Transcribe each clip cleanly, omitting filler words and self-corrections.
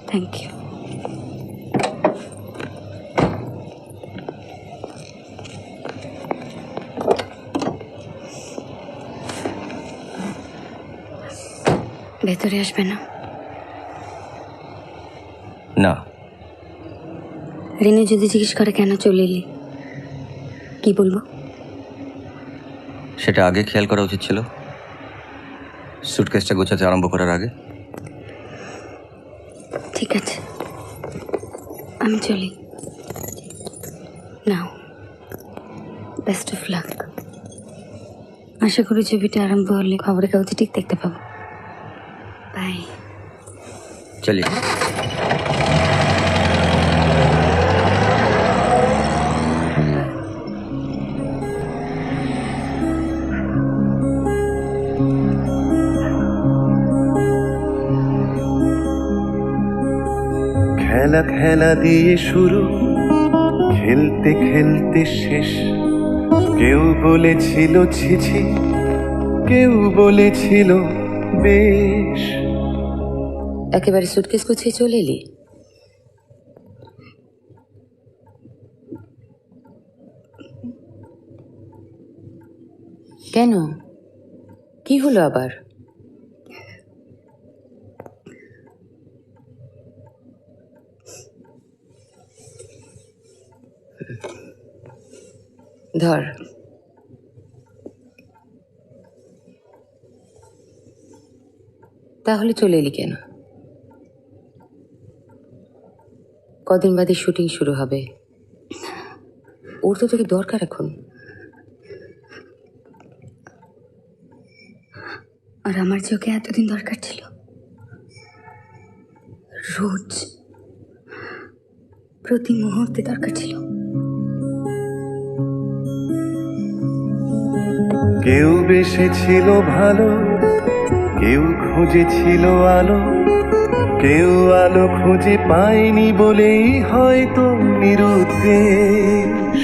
Thank you. ভেতরে আসবে না? না। রিনু যদি জিজ্ঞেস করে কেন চলে এলি, কি বলবো? সেটা আগে খেয়াল করা উচিত ছিল, সুটকেসটা গোছাতে আরম্ভ করার আগে। ঠিক আছে, আমি চলি। নাও, বেস্ট অফ লাক। আশা করি ছবিটা আরম্ভ হলে খবরের কাগজে ঠিক দেখতে পাবো। বাই। চলি। খেলা খেলা দিয়ে শুরু, খেলতে খেলতে শেষ। কেউ বলেছিল ছিছি, কেউ বলেছিল বেশ। একেবারে সুটকেস গুছিয়ে চলে এলি? কেন, কি হলো আবার? ধর। তাহলে চলে এলি কেন? কদিন বাদে শুটিং শুরু হবে, ওর তো তোকে দরকার এখন। আর আমার যে ওকে এতদিন দরকার ছিল, রোজ প্রতি মুহূর্তে দরকার ছিল। কেউ বেসেছিল ভালো, কেউ খুঁজেছিল আলো, কেউ আলো খুঁজে পায়নি বলেই হয়তো নিরুদ্দেশ।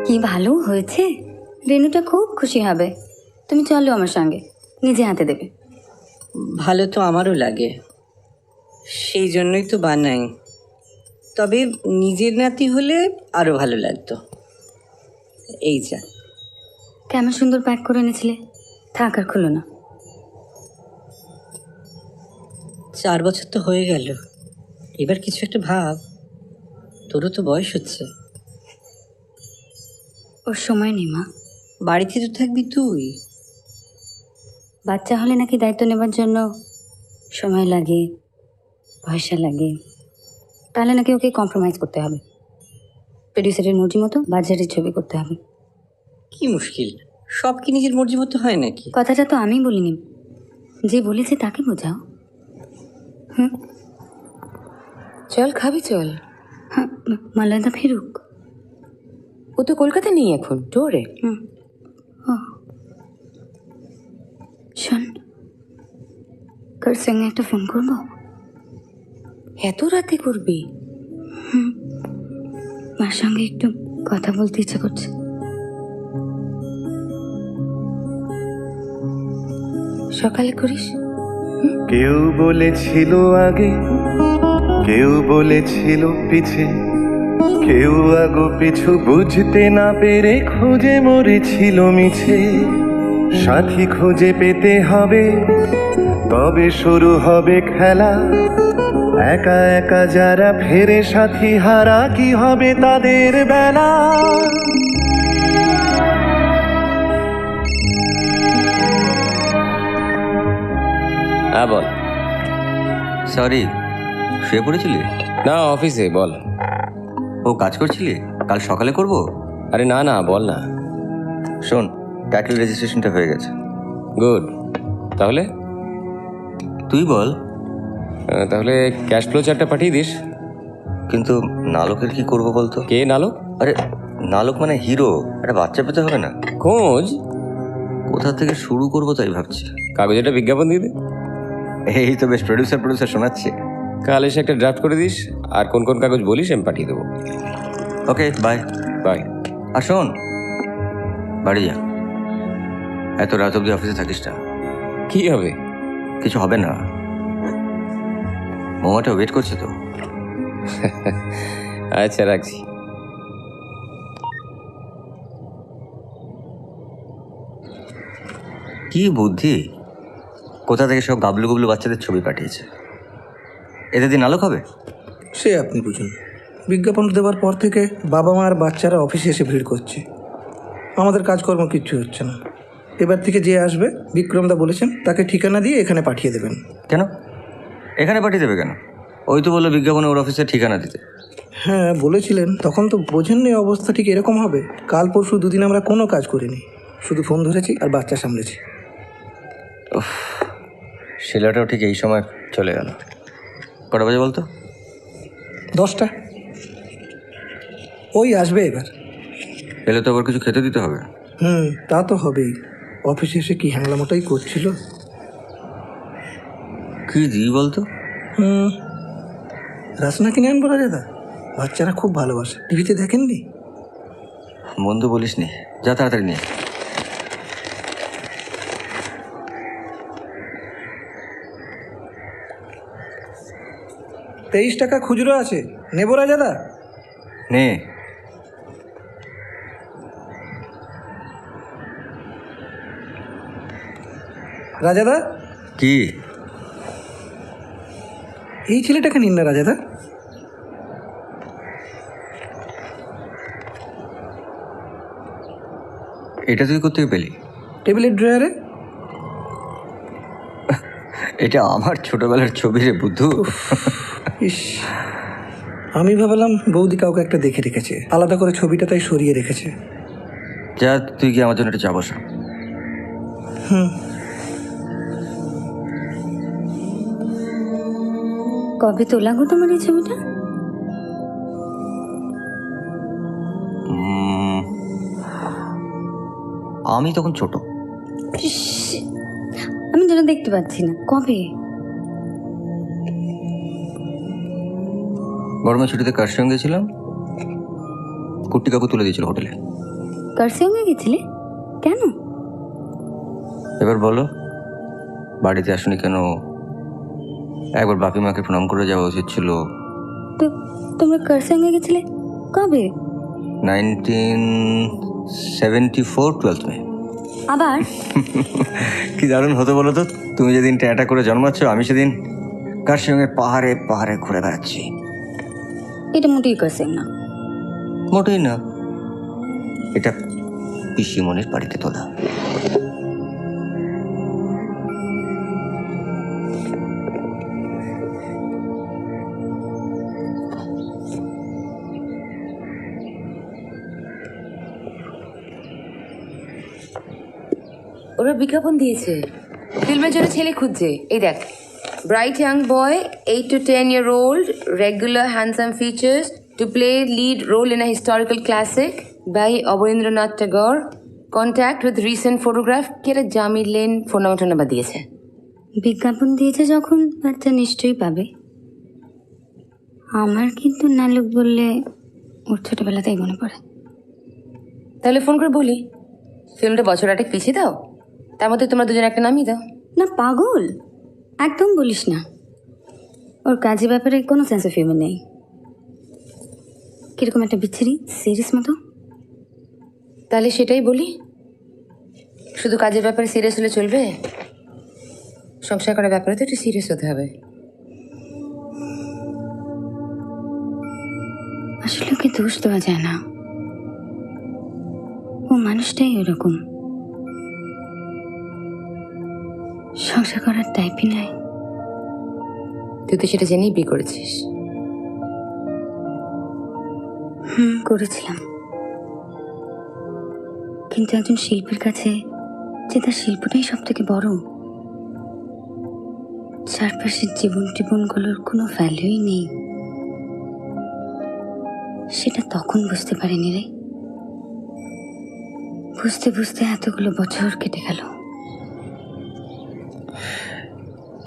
কি ভালো হয়েছে, রেনুটা খুব খুশি হবে। তুমি চলো আমার সঙ্গে, নিজে হাতে দেবে। ভালো তো আমারও লাগে, সেই জন্যই তো বানাই। তবে নিজের নাতি হলে আরো ভালো লাগতো। এই যা, কেমন সুন্দর প্যাক করে এনেছিলে, থাক আর খুলো না। 4 বছর তো হয়ে গেল, এবার কিছু একটা ভাব। তোরও তো বয়স হচ্ছে। ওর সময় নেই মা। বাড়িতে তো থাকবি তুই। বাচ্চা হলে নাকি দায়িত্ব নেবার জন্য সময় লাগে, পয়সা লাগে। তাহলে নাকি ওকে কম্প্রোমাইজ করতে হবে, প্রডিউসারের মর্জি মতো বাজারের ছবি করতে হবে। কি মুশকিল, সব কি নিজের মর্জি মতো হয় নাকি? কথাটা তো আমি বলিনি, যে বলেছে তাকে বোঝাও। চল খাবি, চল। হ্যাঁ, মালাদা ফিরুক। ও তো কলকাতা নেই এখন, টোরে। শোন, কার সঙ্গে একটা ফোন করবো? এত রাতে করবি? মার সঙ্গে একটু কথা বলতে ইচ্ছা করছে। সকালে করিস। কেউ বলেছিল আগে, কেউ বলেছিল পিছে, কেউ আগো পিছু বুঝতে না পেরে খুঁজে মরেছিল মিছে। সাথী খুঁজে পেতে হবে, তবে শুরু হবে খেলা। একা একা যারা ফেরে সাথী হারা, কি হবে তাদের বেলা? হ্যাঁ বল। সরি, শুয়ে পড়েছিলি? না, অফিসে। বল। ও কাজ করছিলি? কাল সকালে করব? আরে না না, বল না। শোন, টাইটেল রেজিস্ট্রেশনটা হয়ে গেছে। গুড। তাহলে তুই বল। তাহলে ক্যাশ ফ্লো চার্টটা পাঠিয়ে দিস। কিন্তু নালকের কি করব বলতো? কে নালক? আরে নালক মানে হিরো, একটা বাচ্চা পেতে হবে না? খোঁজ। কোথা থেকে শুরু করবো তাই ভাবছি। কাগজে একটা বিজ্ঞাপন দিয়ে দে। এই তো বেশ প্রডিউসার শোনাচ্ছে। কাল এসে একটা ড্রাফট করে দিস, আর কোন কোন কাগজ বলিস আমি পাঠিয়ে দেবো। Okay bye. বাই। আর শোন, বাড়ি যা, এত রাত অব্দি অফিসে থাকিস না। কি হবে? কিছু হবে না, মোমাটা ওয়েট করছে তো। আচ্ছা রাখছি। কি বুদ্ধি, কোথা থেকে সব গাবলু গুবলু বাচ্চাদের ছবি পাঠিয়েছে। এদের দিন আলোক হবে। সে আপনি বুঝুন, বিজ্ঞাপন দেওয়ার পর থেকে বাবা মা আর বাচ্চারা অফিসে এসে ভিড় করছে, আমাদের কাজকর্ম কিচ্ছু হচ্ছে না। এবার থেকে যে আসবে বিক্রমদা বলেছেন তাকে ঠিকানা দিয়ে এখানে পাঠিয়ে দেবেন। কেন এখানে পাঠিয়ে দেবে কেন? ওই তো বললো বিজ্ঞাপনে ওর অফিসের ঠিকানা দিতে। হ্যাঁ বলেছিলেন, তখন তো বোঝেননি অবস্থা ঠিক এরকম হবে। কাল পরশু দুদিন আমরা কোনো কাজ করিনি, শুধু ফোন ধরেছি আর বাচ্চা সামলেছি। শিলাটাও ঠিক এই সময় চলে গেল। কটা বাজে বলতো? 10টা। ওই আসবে এবার। এলে তো আবার কিছু খেতে দিতে হবে। তা তো হবেই, অফিসে এসে কি হ্যাংলামোটাই করছিল। কি দিই বলতো? রাসনা কিনে আনবো রাজাদা, বাচ্চারা খুব ভালোবাসে, টিভিতে দেখেননি? মন্দ বলিস নি, যা তাড়াতাড়ি নিয়ে। টাকা খুচরো আছে, নেবো রাজাদা? নে। রাজাদা, কি? এই ছেলেটাকে নিন না রাজাদা। এটা তুই কোথেকে পেলি? টেবিলের ড্রয়ারে। এটা আমার ছোটবেলার ছবি রে বুদ্ধু। ইস, আমি ভাবলাম বৌদি কাউকে একটা দেখে রেখেছে, আলাদা করে ছবিটা তাই সরিয়ে রেখেছে। যা, তুই কি আমার জন্য একটা চা বসা। কবে তোলা গো তোমার এই ছবিটা? আমি তখন ছোট। ইস, আমি যেন দেখতে পাচ্ছি না। কবে? গরমের ছুটিতে কার সঙ্গে গেছিলাম, কুট্টি কাকু তুলে দিয়েছিল হোটেলে। কার সঙ্গে গেছিলে? কেন? এবার বলো, বাড়িতে আসুনি কেন? একবার বাপি মাকে প্রণাম করে যাওয়া উচিত ছিল। তো তোমরা কার সঙ্গে গেছিলে? কবে? 1974 12th মে। আবার? কি দারুণ হতো বলো তো, তুমি যেদিন ট্যাটা করে জন্মাচ্ছ, আমি সেদিন কার সঙ্গে পাহাড়ে পাহাড়ে ঘুরে বেড়াচ্ছি। এটা মোটেই কার সঙ্গে না। মোটেই না, এটা পিসিমনির বাড়িতে তোলা। ওরা বিজ্ঞাপন দিয়েছে, ফিল্মের জন্য ছেলে খুঁজছে। এই দেখ, bright young boy 8 to 10 year old, regular handsome features to play lead role in a historical classic by Abanindranath Thakur, contact with recent photograph। কি একটা জামির লেন ফোন নাম্বার দিয়েছে। বিজ্ঞাপন দিয়েছে যখন, বাচ্চা নিশ্চয়ই পাবে। আমার কিন্তু নালুক বললে ওর ছোটবেলাতেই মনে পড়ে। তাহলে ফোন করে বলি ফিল্মটা বছর 8 পিছিয়ে দাও, তার মধ্যে তোমরা দুজন একটা নামিয়ে দাও। না পাগল, একদম বলিস না। ওর কাজের ব্যাপারে কোনো সেন্স অফ হিউমার নেই। কিরকম একটা বিচ্ছিরি সিরিয়াস মতো। তাহলে সেটাই বলি, শুধু কাজের ব্যাপারে সিরিয়াস হলে চলবে? সংসার করার ব্যাপারে তো একটু সিরিয়াস হতে হবে। আসলে ওকে দোষ দেওয়া যায় না, ও মানুষটাই ওরকম। সংসার করার টাইপই নাই। তুই তো সেটা জেনেই বিয়ে করেছিস। করেছিলাম, কিন্তু একজন শিল্পীর কাছে যে তার শিল্পটাই সব থেকে বড়, চারপাশের জীবনগুলোর কোনো ভ্যালুই নেই, সেটা তখন বুঝতে পারিনি রে। বুঝতে বুঝতে এতগুলো বছর কেটে গেল।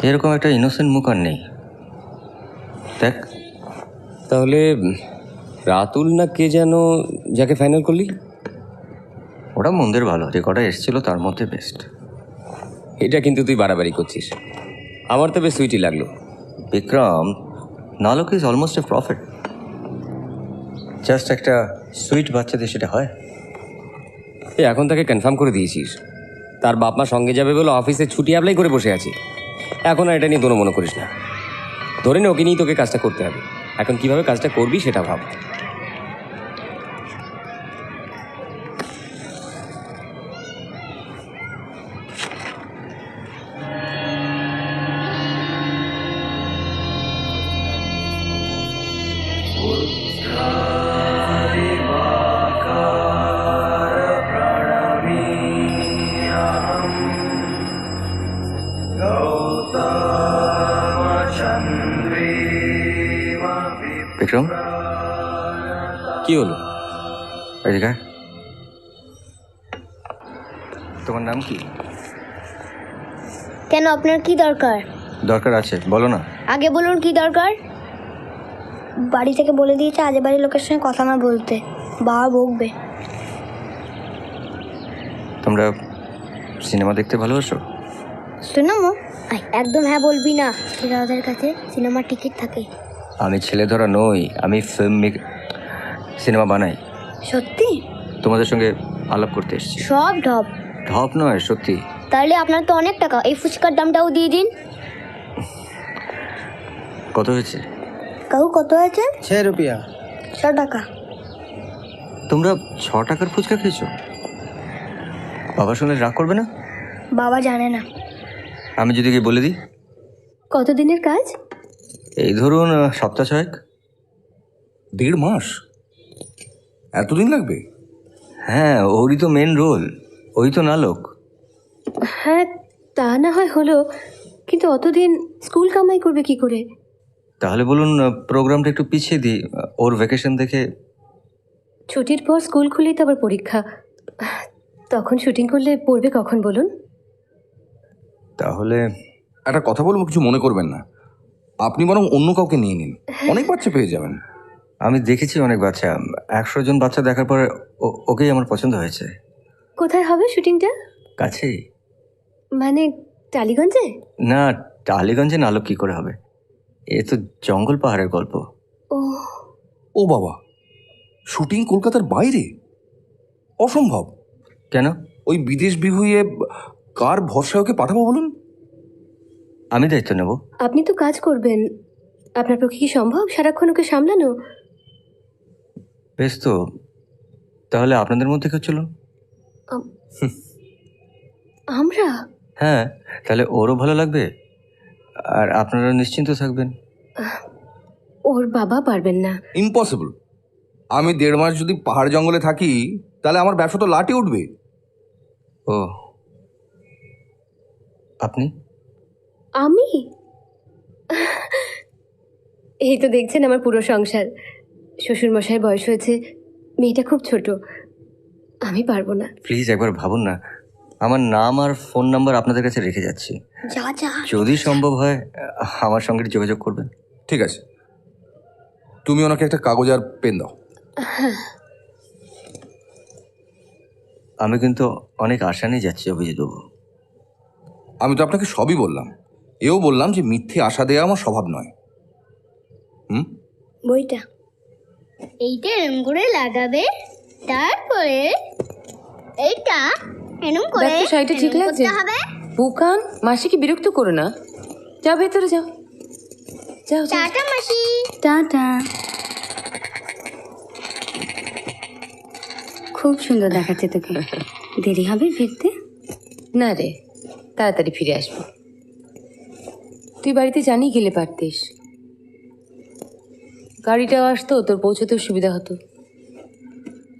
এরকম একটা ইনোসেন্ট মুখ আর নেই। দেখ, তাহলে রাতুল না কে যেন যাকে ফাইনাল করলি? ওটা মন্দের ভালো, যে কটা এসেছিল তার মধ্যে বেস্ট। এটা কিন্তু তুই বাড়াবাড়ি করছিস। আমার তো বেশ সুইটই লাগলো। বিক্রম, নালক is almost a profit. Just একটা সুইট বাচ্চাদের সেটা হয়। এখন তাকে কনফার্ম করে দিয়েছিস। তার বাপ মা সঙ্গে যাবে বলে অফিসে ছুটি অ্যাপ্লাই করে বসে আছি। এখন আর এটা নিয়ে দোনো মনে করিস না। ধরে নে ওকে নিয়েই তোকে কাজটা করতে হবে। এখন কিভাবে কাজটা করবি সেটা ভাব। বিক্রম, কি হলো? এদিকে আয়। তোমার নাম কি? কেন, আপনার কি দরকার? দরকার আছে, বলো না। আগে বলুন কি দরকার। বাড়ি থেকে বলে দিয়েছে আজে বাড়ির লোকের সঙ্গে কথা না বলতে, বাবা বকবে। তোমরা সিনেমা দেখতে ভালোবাসো? সিনেমা? একদম হ্যাঁ বলবি না, ওদের কাছে সিনেমার টিকিট থাকে। আমি ছেলে ধরা নই, আমি সিনেমা বানাই। সত্যি? তোমাদের সঙ্গে আলাপ করতে এসেছি। সব ঢপ? ঢপ নয়, সত্যি। তাহলে আপনার তো অনেক টাকা, এই ফুচকার দামটাও দিয়ে দিন। কত হয়েছে? কাউ কত হয়েছে? 6 रुपया। 6 টাকা। তোমরা 6 টাকার ফুচকা খেয়েছো? বাবা শুনলে রাগ করবে না? বাবা জানে না। আমি যদি গিয়ে বলে দিই? কতদিনের কাজ? এই ধরুন সপ্তাহ 6। 1.5 মাস? এতদিন লাগবে? হ্যাঁ, ওরই তো মেন রোল, ওই তো নালক। হ্যাঁ, তা না হয় হলো, কিন্তু অতদিন স্কুল কামাই করবে কি করে? তাহলে বলুন প্রোগ্রামটা একটু পিছিয়ে দিই, ওর ভ্যাকেশন দেখে। ছুটির পর স্কুল খুলেই তো আবার পরীক্ষা, তখন শুটিং করলে পড়বে কখন বলুন? তাহলে একটা কথা বলবো, কিছু মনে করবেন না। আপনি বরং অন্য কাউকে নিয়ে নিন, অনেক বাচ্চা পেয়ে যাবেন। আমি দেখেছি অনেক বাচ্চা, 100 জন বাচ্চা দেখার পরে ওকেই আমার পছন্দ হয়েছে। কোথায় হবে শুটিংটা? কাছেই। মানে টালিগঞ্জে? না, টালিগঞ্জে নালক কি করে হবে? এ তো জঙ্গল পাহাড়ের গল্প। ও, ও বাবা, শুটিং কলকাতার বাইরে? অসম্ভব। কেন? ওই বিদেশ বিভুঁইয়ে কার ভরসায় ওকে পাঠাবো বলুন? আমি দায়িত্ব নেব। আপনি তো কাজ করবেন, আপনার পক্ষে কি সম্ভব সারাক্ষণ ওকে সামলানো? বেশ তো, তাহলে আপনাদের মধ্যে কেউ চলুন। আমরা? হ্যাঁ, তাহলে ওরও ভালো লাগবে আর আপনারা নিশ্চিন্ত থাকবেন। ওর বাবা পারবেন না। ইম্পসিবল। আমি 1.5 মাস যদি পাহাড় জঙ্গলে থাকি, তাহলে আমার ব্যবসা তো লাটে উঠবে। ও, আপনি? আমি? এই তো দেখছেন আমার পুরো সংসার। শ্বশুরমশাই বয়স হয়েছে, মেয়েটা খুব ছোট, আমি পারবো না। প্লিজ একবার ভাবুন না, আমার নাম আর ফোন নাম্বার আপনাদের কাছে রেখে যাচ্ছি। যা যা। যদি সম্ভব হয় আমার সঙ্গে যোগাযোগ করবেন। ঠিক আছে, তুমি ওনাকে একটা কাগজ আর পেন দাও। আমি কিন্তু অনেক আশা নিয়ে যাচ্ছি অভিজিৎবাবু। আমি তো আপনাকে সবই বললাম, এও বললাম যে মিথ্যে আশা দেওয়া আমার স্বভাব নয়। বইটা এইটা এরম করে লাগাবে, তারপরে এইটা এরম করে দেখ তো শাড়িটা ঠিক এরম লাগছে? করতে হবে। বুকান, মাসিকে বিরক্ত করো না। যাও ভেতরে যাও, যাও যাও। টাটা মাসি। টাটা। খুব সুন্দর দেখাচ্ছে তোকে। দেরি হবে ফিরতে? না রে, তাড়াতাড়ি ফিরে আসবো। তুই বাড়িতে জানিয়ে গেলে পারতিস, গাড়িটাও আসতো, তোর পৌঁছতেও সুবিধা হতো।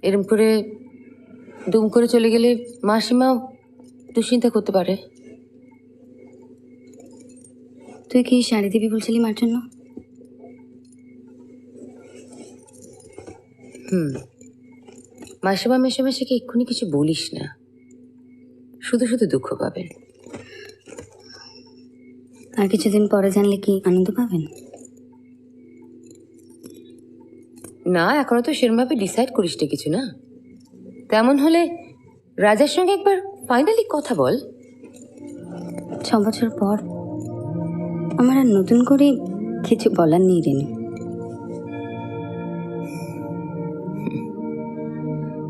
এরম করে দুম করে চলে গেলে মাসিমা দুশ্চিন্তা করতে পারে। তুই কি শাড়ি দিবি বলছিলি মার জন্য? মাসিমা মেশামেশিকে এক্ষুনি কিছু বলিস না, শুধু শুধু দুঃখ পাবেন। আর কিছুদিন পরে জানলে কি আনন্দ পাবেন? না, এখনো তো সেরমভাবে ডিসাইড করিসনি কিছু না। তেমন হলে রাজার সঙ্গে একবার ফাইনালি কথা বল। 6 বছর পর আমার আর নতুন করে কিছু বলার নেই রেনু।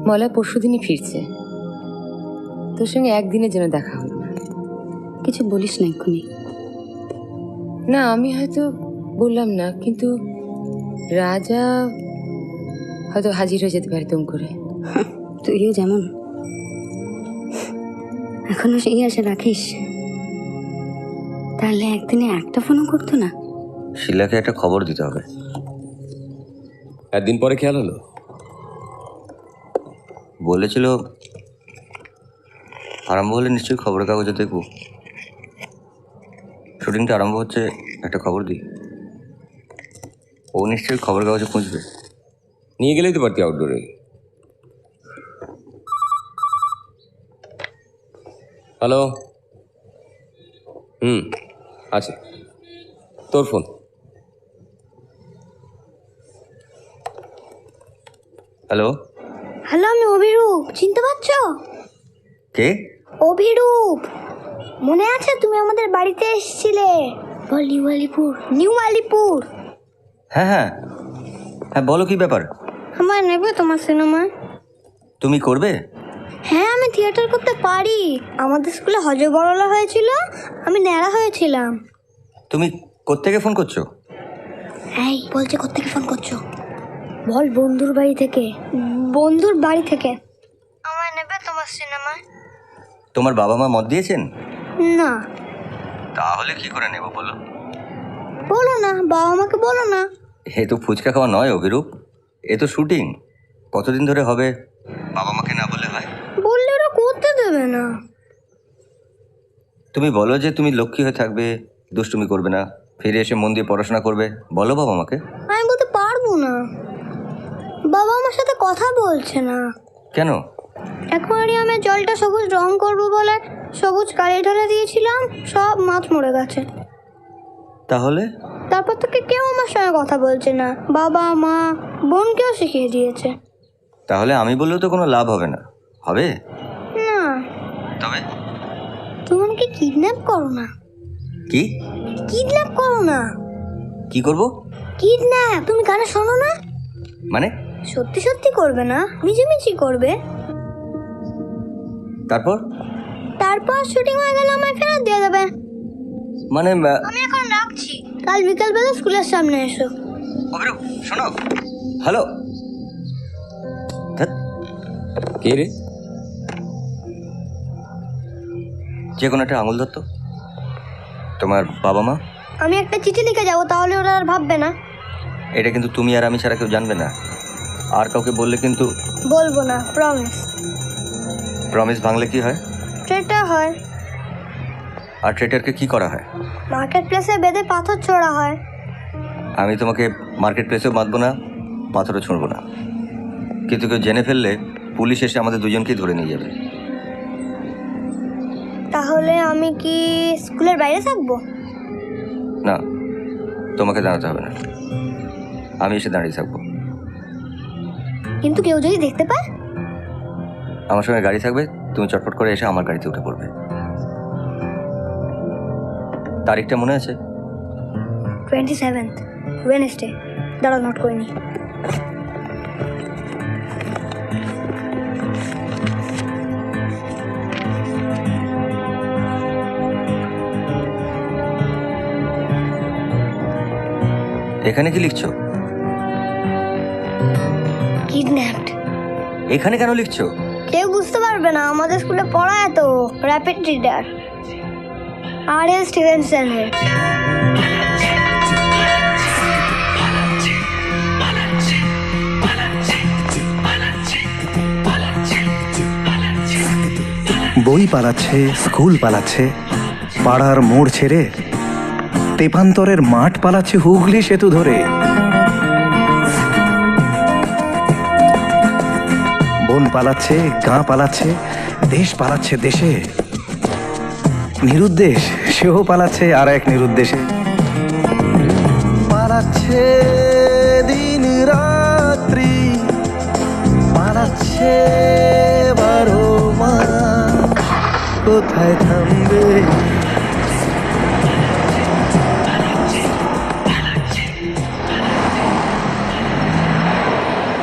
মলয় পরশুদিনই ফিরছে, তোর সঙ্গে একদিনের জন্য দেখা হলো না। কিছু বলিস না এক্ষুনি। না, আমি হয়তো বললাম না, কিন্তু রাজা হয়তো হাজির হয়ে যেতে পারে তুম করে। তুইও যেমন এখনো সেই আশা রাখিস, তাহলে একদিনে একটা ফোনও করতো না? শিলাকে একটা খবর দিতে হবে। একদিন পরে খেয়াল হলো, বলেছিল আরম্ভ হলে নিশ্চয়ই খবরের কাগজে দেখব। শুটিংটা আরম্ভ হচ্ছে, একটা খবর দিই। ও নিশ্চয়ই খবরের কাগজে খুঁজবে। নিয়ে গেলেই তো পারতি আউটডোরে। হ্যালো, আছে তোর ফোন। হ্যালো হ্যালো, আমি অভিরূপ, চিনতে পারছো? কে? অভিরূপ, মনে আছে তুমি আমাদের বাড়িতে এসেছিলে? নিউ আলিপুর। হ্যাঁ হ্যাঁ হ্যাঁ, বলো কি ব্যাপার? আমায় নেবে তোমার সিনেমায়? তুমি করবে? হ্যাঁ, আমি থিয়েটার করতে পারি। আমাদের স্কুলে হজবরলা হয়েছিল, আমি ন্যাড়া হয়েছিলাম। তুমি কোত্থেকে ফোন করছো? এই বলছে কোত্থেকে ফোন করছো? বল বন্ধুর বাড়ি থেকে। বন্ধুর বাড়ি থেকে। আমায় নেবে তোমার সিনেমায়? তোমার বাবা মা মত দিয়েছেন? না। তাহলে কি করে নেব বলো? বলো না, বাবা মাকে বলো না। এ তো ফুচকা খাওয়া নয় অভিরূপ, এ তো শুটিং। কতদিন ধরে হবে, বাবা মাকে না বলে হয়? বললে ওরা করতে দেবে না। তুমি বলো যে তুমি লক্ষ্মী হয়ে থাকবে, দুষ্টুমি করবে না, ফিরে এসে মন দিয়ে পড়াশোনা করবে। বলো বাবা মাকে। আমি বলতে পারবো না, বাবা আমার সাথে কথা বলছে না। কেন? অ্যাকোয়ারিয়ামে জলটা সবুজ রং করবো বলে সবুজ কালি ঢেলে দিয়েছিলাম, সব মাছ মরে গেছে। তাহলে? তারপর থেকে কেউ আমার সঙ্গে কথা বলছে না, বাবা মা বোনকেও শিখিয়ে দিয়েছে। তাহলে আমি বললেও তো কোনো লাভ হবে না। হবে না। তবে? তুমি আমাকে কিডন্যাপ করো না। কি কিডন্যাপ করো না। কি করব? কিডন্যাপ। তুমি গানে শোনো না? মানে? সত্যি সত্যি করবে না, মিছিমিছি করবে। তারপর? তারপর শুটিং হয়ে গেলে আমায় ফেরত দিয়ে দেবে। মানে আমি এখন রাখছি, কাল বিকালবেলা স্কুলের সামনে এসো। অভিরূপ শোনো। হ্যালো। কে রে? যে কোনো একটা আঙুল ধরতো। তোমার বাবা মা? আমি একটা চিঠি লিখে যাবো, তাহলে ওরা আর ভাববে না। এটা কিন্তু তুমি আর আমি ছাড়া কেউ জানবে না। আর কাউকে বললে কিন্তু। বলবো না, প্রমিস। প্রমিস ভাঙলে কি হয়? ট্রেটার হয়। আর ট্রেটারকে কি করা হয়? মার্কেট প্লেসে বেঁধে পাথর ছোড়া হয়। আমি তোমাকে মার্কেট প্লেসেও বাঁধবো না, পাথরও ছুঁড়বো না। কিন্তু কেউ জেনে ফেললে পুলিশ এসে আমাদের দুজনকেই ধরে নিয়ে যাবে। তাহলে আমি কি স্কুলের বাইরে থাকবো? না, তোমাকে দাঁড়াতে হবে না, আমি এসে দাঁড়িয়ে থাকবো। কিন্তু কেউ যদি দেখতে পায়? আমার সঙ্গে গাড়ি থাকবে, তুমি চটপট করে এসে আমার গাড়িতে উঠে পড়বে। তারিখটা মনে আছে? 27th Wednesday. দাঁড়াও, নোট করে নি। এখানে কি লিখছো? কিডন্যাপড। এখানে কেন লিখছো? কেউ বুঝতে পারবে না, আমাদের স্কুলে পড়ায় তো র্যাপিড রিডার আর.এল. স্টিভেনসনের। বই পালাচ্ছে, স্কুল পালাচ্ছে, পাড়ার মোড় ছেড়ে তেপান্তরের মাঠ পালাচ্ছে হুগলি সেতু ধরে। বোন পালাচ্ছে, গাঁ পালাচ্ছে, দেশ পালাচ্ছে দেশে। নিরুদ্দেশ সেও পালাচ্ছে আর এক নিরুদ্দেশে। পালাচ্ছে দিন রাত্রি, পালাচ্ছে 12 মাস, কোথায় থামবে?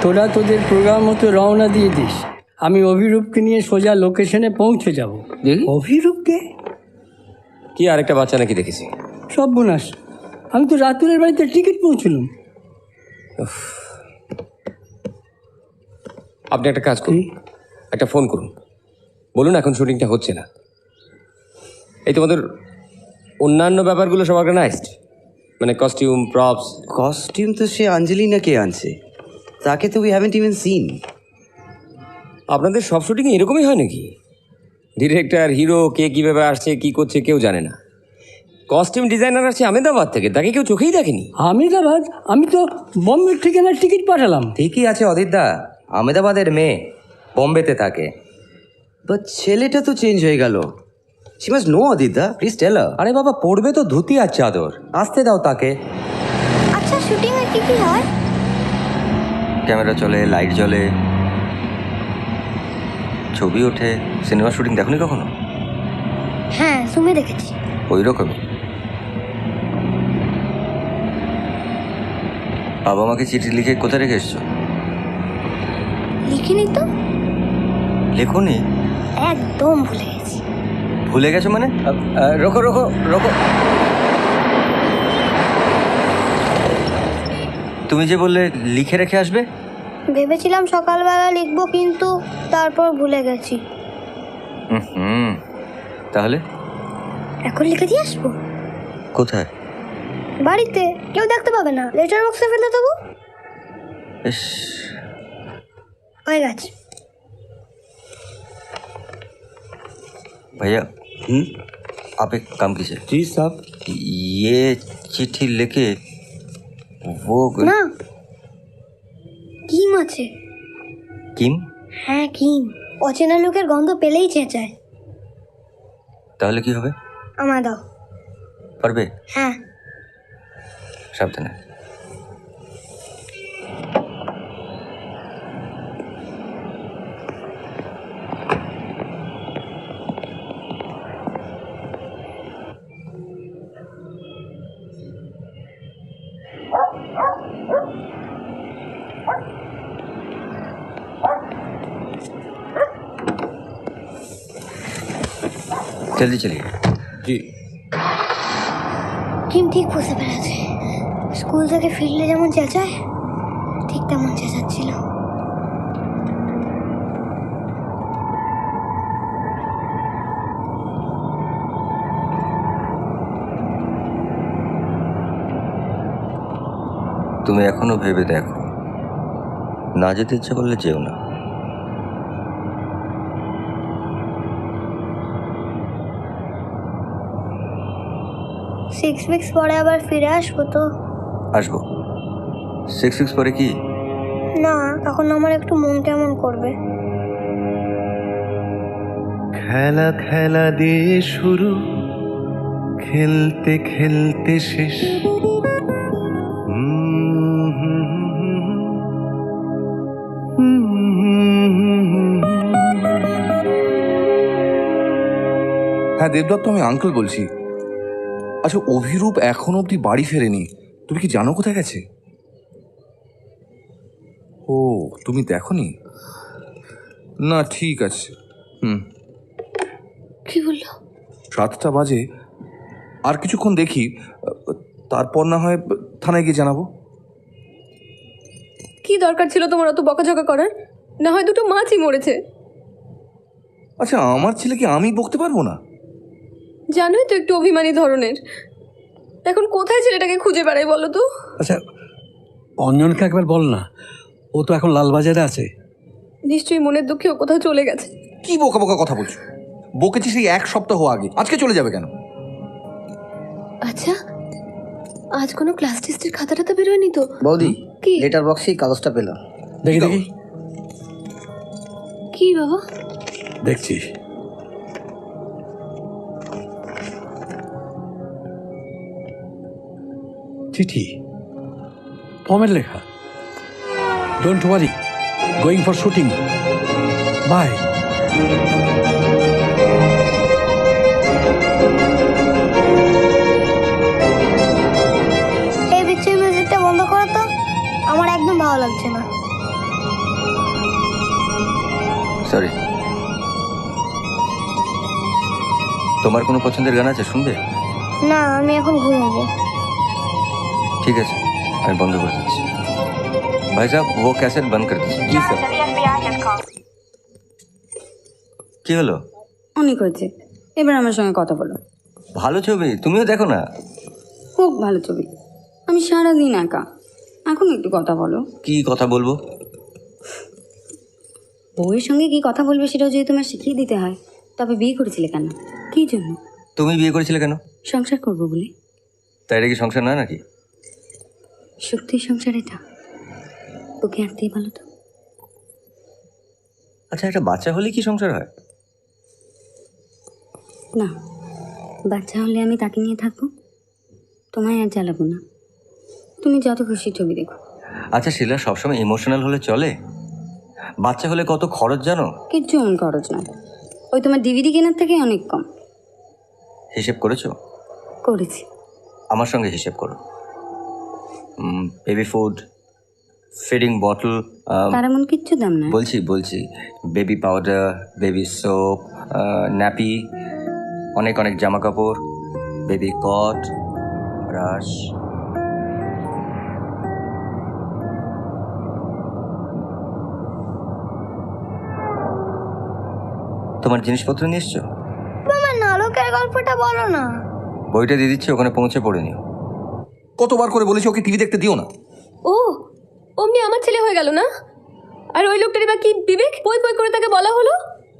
তোরা তোদের প্রোগ্রাম মতো রওনা দিয়ে দিস, আমি অভিরূপকে নিয়ে সোজা লোকেশনে পৌঁছে যাব। অভিরূপকে? কি আরেকটা বাচ্চা নাকি দেখেছি? সব বোনাস, আমি তো রাতুলের বাড়িতে টিকিট পৌঁছলাম। আপনি একটা কাজ করুন, একটা ফোন করুন, বলুন এখন শুটিংটা হচ্ছে না। এই তোমাদের অন্যান্য ব্যাপারগুলো সব অর্গানাইজড, মানে কস্টিউম, প্রপস। কস্টিউম তো সে আঞ্জলিনাকে আনছে, তাকে তো উই হ্যাভেন্ট ইভেন সিন। আপনাদের সব শুটিংয়ে এরকমই হয় নাকি? ডিরেক্টর, হিরো কে কীভাবে আসছে, কী করছে কেউ জানে না। কস্টিউম ডিজাইনার আসছে আহমেদাবাদ থেকে, তাকে কেউ চোখেই দেখেনি। আহমেদাবাদ? আমি তো বম্বের ঠিকানার টিকিট পাঠালাম। ঠিকই আছে অদিতদা, আহমেদাবাদের মেয়ে বোম্বেতে থাকে। বাট ছেলেটা তো চেঞ্জ হয়ে গেল। শি মাস্ট নো অদিতদা, প্লিজ টেল হার। আরে বাবা, পড়বে তো ধুতি আর চাদর, আসতে দাও তাকে। আচ্ছা, শুটিং এ কি কি হয়? ক্যামেরা চলে, লাইট জ্বলে, ছবি ওঠে। সিনেমা শুটিং দেখোনি কখনো? হ্যাঁ, জুমে দেখেছি। ওই রকমই। বাবা মাকে চিঠি লিখে কোথায় রেখে এসছো? লিখিনি তো। লেখোনি? একদম ভুলে গেছি। ভুলে গেছো মানে? রোকো রোকো রোকো, তুমি যে বললে লিখে রেখে আসবে। ভেবেছিলাম সকালবেলা লিখবো, কিন্তু তারপর ভুলে গেছি। হুম, তাহলে এখন লিখে দিয়ে আসবো। কোথায়? বাড়িতে, কেউ দেখতে পাবে না, লেটার বক্সে ফেলে দেবো। ইস, হয়ে গেছে। भैया आप एक काम कीजिए। जी साहब। ये चिट्ठी लेके वो না, কিম আছে। কিম? হ্যাঁ, কিম। অচেনা লোকের গন্ধ পেলেই চেঁচায়। তাহলে কি হবে? আমায় দাও। পারবে? হ্যাঁ। সাবধানে। जल्दी चलिए। জি। কিম ঠিক বুঝতে পেরেছে। স্কুল থেকে ফিরলে যেমন চেঁচায়, ঠিক তেমন চেঁচাচ্ছিল। তুমি এখনো ভেবে দেখো, না যেতে ইচ্ছে করলে যেও না। সিক্স উইকস পরে আবার ফিরে আসবো তো? আসবো। 6 উইকস পরে কি? না, তখন আমার একটু মন কেমন করবে। খেলা খেলা দিয়ে শুরু, খেলতে খেলতে শেষ। হ্যাঁ দেবদত্ত, আমি আঙ্কেল বলছি। আচ্ছা, অভিরূপ এখনো অবধি বাড়ি ফেরেনি, তুমি কি জানো কোথায় গেছে? ও, তুমি দেখোনি? না ঠিক আছে। কি বললো? 7টা বাজে, আর কিছুক্ষণ দেখি, তারপর না হয় থানায় গিয়ে জানাবো। কি দরকার ছিল তোমার অত বকাঝকা করার? না হয় দুটো মাছই মরেছে। আচ্ছা, আমার ছেলেকে আমি বকতে পারবো না? জানোই তো একটু অভিমানী ধরনের। এখন কোথায় ছেলেটাকে খুঁজে বেড়াই বলো তো? আচ্ছা, অঞ্জনকে একবার বল না, ও তো এখন লালবাজারে আছে। নিশ্চয়ই মনের দুঃখে ও কোথাও চলে গেছে। কি বোকা বোকা কথা বলছো? বকেছি সেই 1 সপ্তাহ আগে, আজকে চলে যাবে কেন? আচ্ছা, আজ কোনো ক্লাস টেস্টের খাতাটা তো বেরোয়নি? তো। বৌদি, কি? লেটার বক্সে কাগজটা পেলাম। দেখি দেখি। দেখি। কি? দেখি। কি বাবা? দেখছি। চিঠি, পমের লেখা। Don't worry, going for shooting, bye. এই বিচ্ছিরি মিউজিকটা বন্ধ করো তো, আমার একদম ভালো লাগছে না। সরি। তোমার কোনো পছন্দের গান আছে, শুনবে? না, আমি এখন ঘুমাবো। ঠিক আছে, আমি বন্ধ করে দিচ্ছি। ভাই সাহেব, ও ক্যাসেট বন্ধ করে দিচ্ছি। জি স্যার। কি হলো? অনেক হয়েছে, এবার আমার সঙ্গে কথা বলো। ভালো ছবি, তুমিও দেখো না? খুব ভালো ছবি। আমি সারাদিন একা, এখন একটু কথা বলো। কি কথা বলবো? বউয়ের সঙ্গে কি কথা বলবে সেটাও যদি তোমার শিখিয়ে দিতে হয়, তবে বিয়ে করেছিলে কেন? কি জন্য? তুমি বিয়ে করেছিলে কেন? সংসার করবো বলে। তাই এটা কি সংসার নয় নাকি? সত্যি সংসার এটা? ওকে আনতে ভালো তো। আচ্ছা, একটা বাচ্চা হলে কি সংসার হয়? না, বাচ্চা হলে আমি তাকে নিয়ে থাকবো, তোমায় আর জ্বালাবো না। তুমি যত খুশি ছবি দেখো। আচ্ছা শিলা, সবসময় ইমোশনাল হলে চলে? বাচ্চা হলে কত খরচ জানো? কিচ্ছু এমন খরচ না, ওই তোমার ডিভিডি কেনার থেকে অনেক কম। হিসেব করেছো? করেছি। আমার সঙ্গে হিসেব করো। বেবি ফুড, ফিডিং বটল, তার এমন কিচ্ছু দাম না। বলছি baby powder, baby soap, nappy, অনেক অনেক জামা কাপড়, বেবি কট, ব্রাশ। তোমার জিনিসপত্র নিয়ে এসছো? বাবা, নাটকের গল্পটা বলো না। বইটা দিয়ে দিচ্ছি, ওখানে পৌঁছে পড়ে নিও। কতবার করে বলেছি ওকে টিভি দেখতে দিও না। ও অমনি আমার ছেলে হয়ে গেল না? আর ওই লোকটারই বা কি বিবেক, পই পই করে তাকে বলা হলো?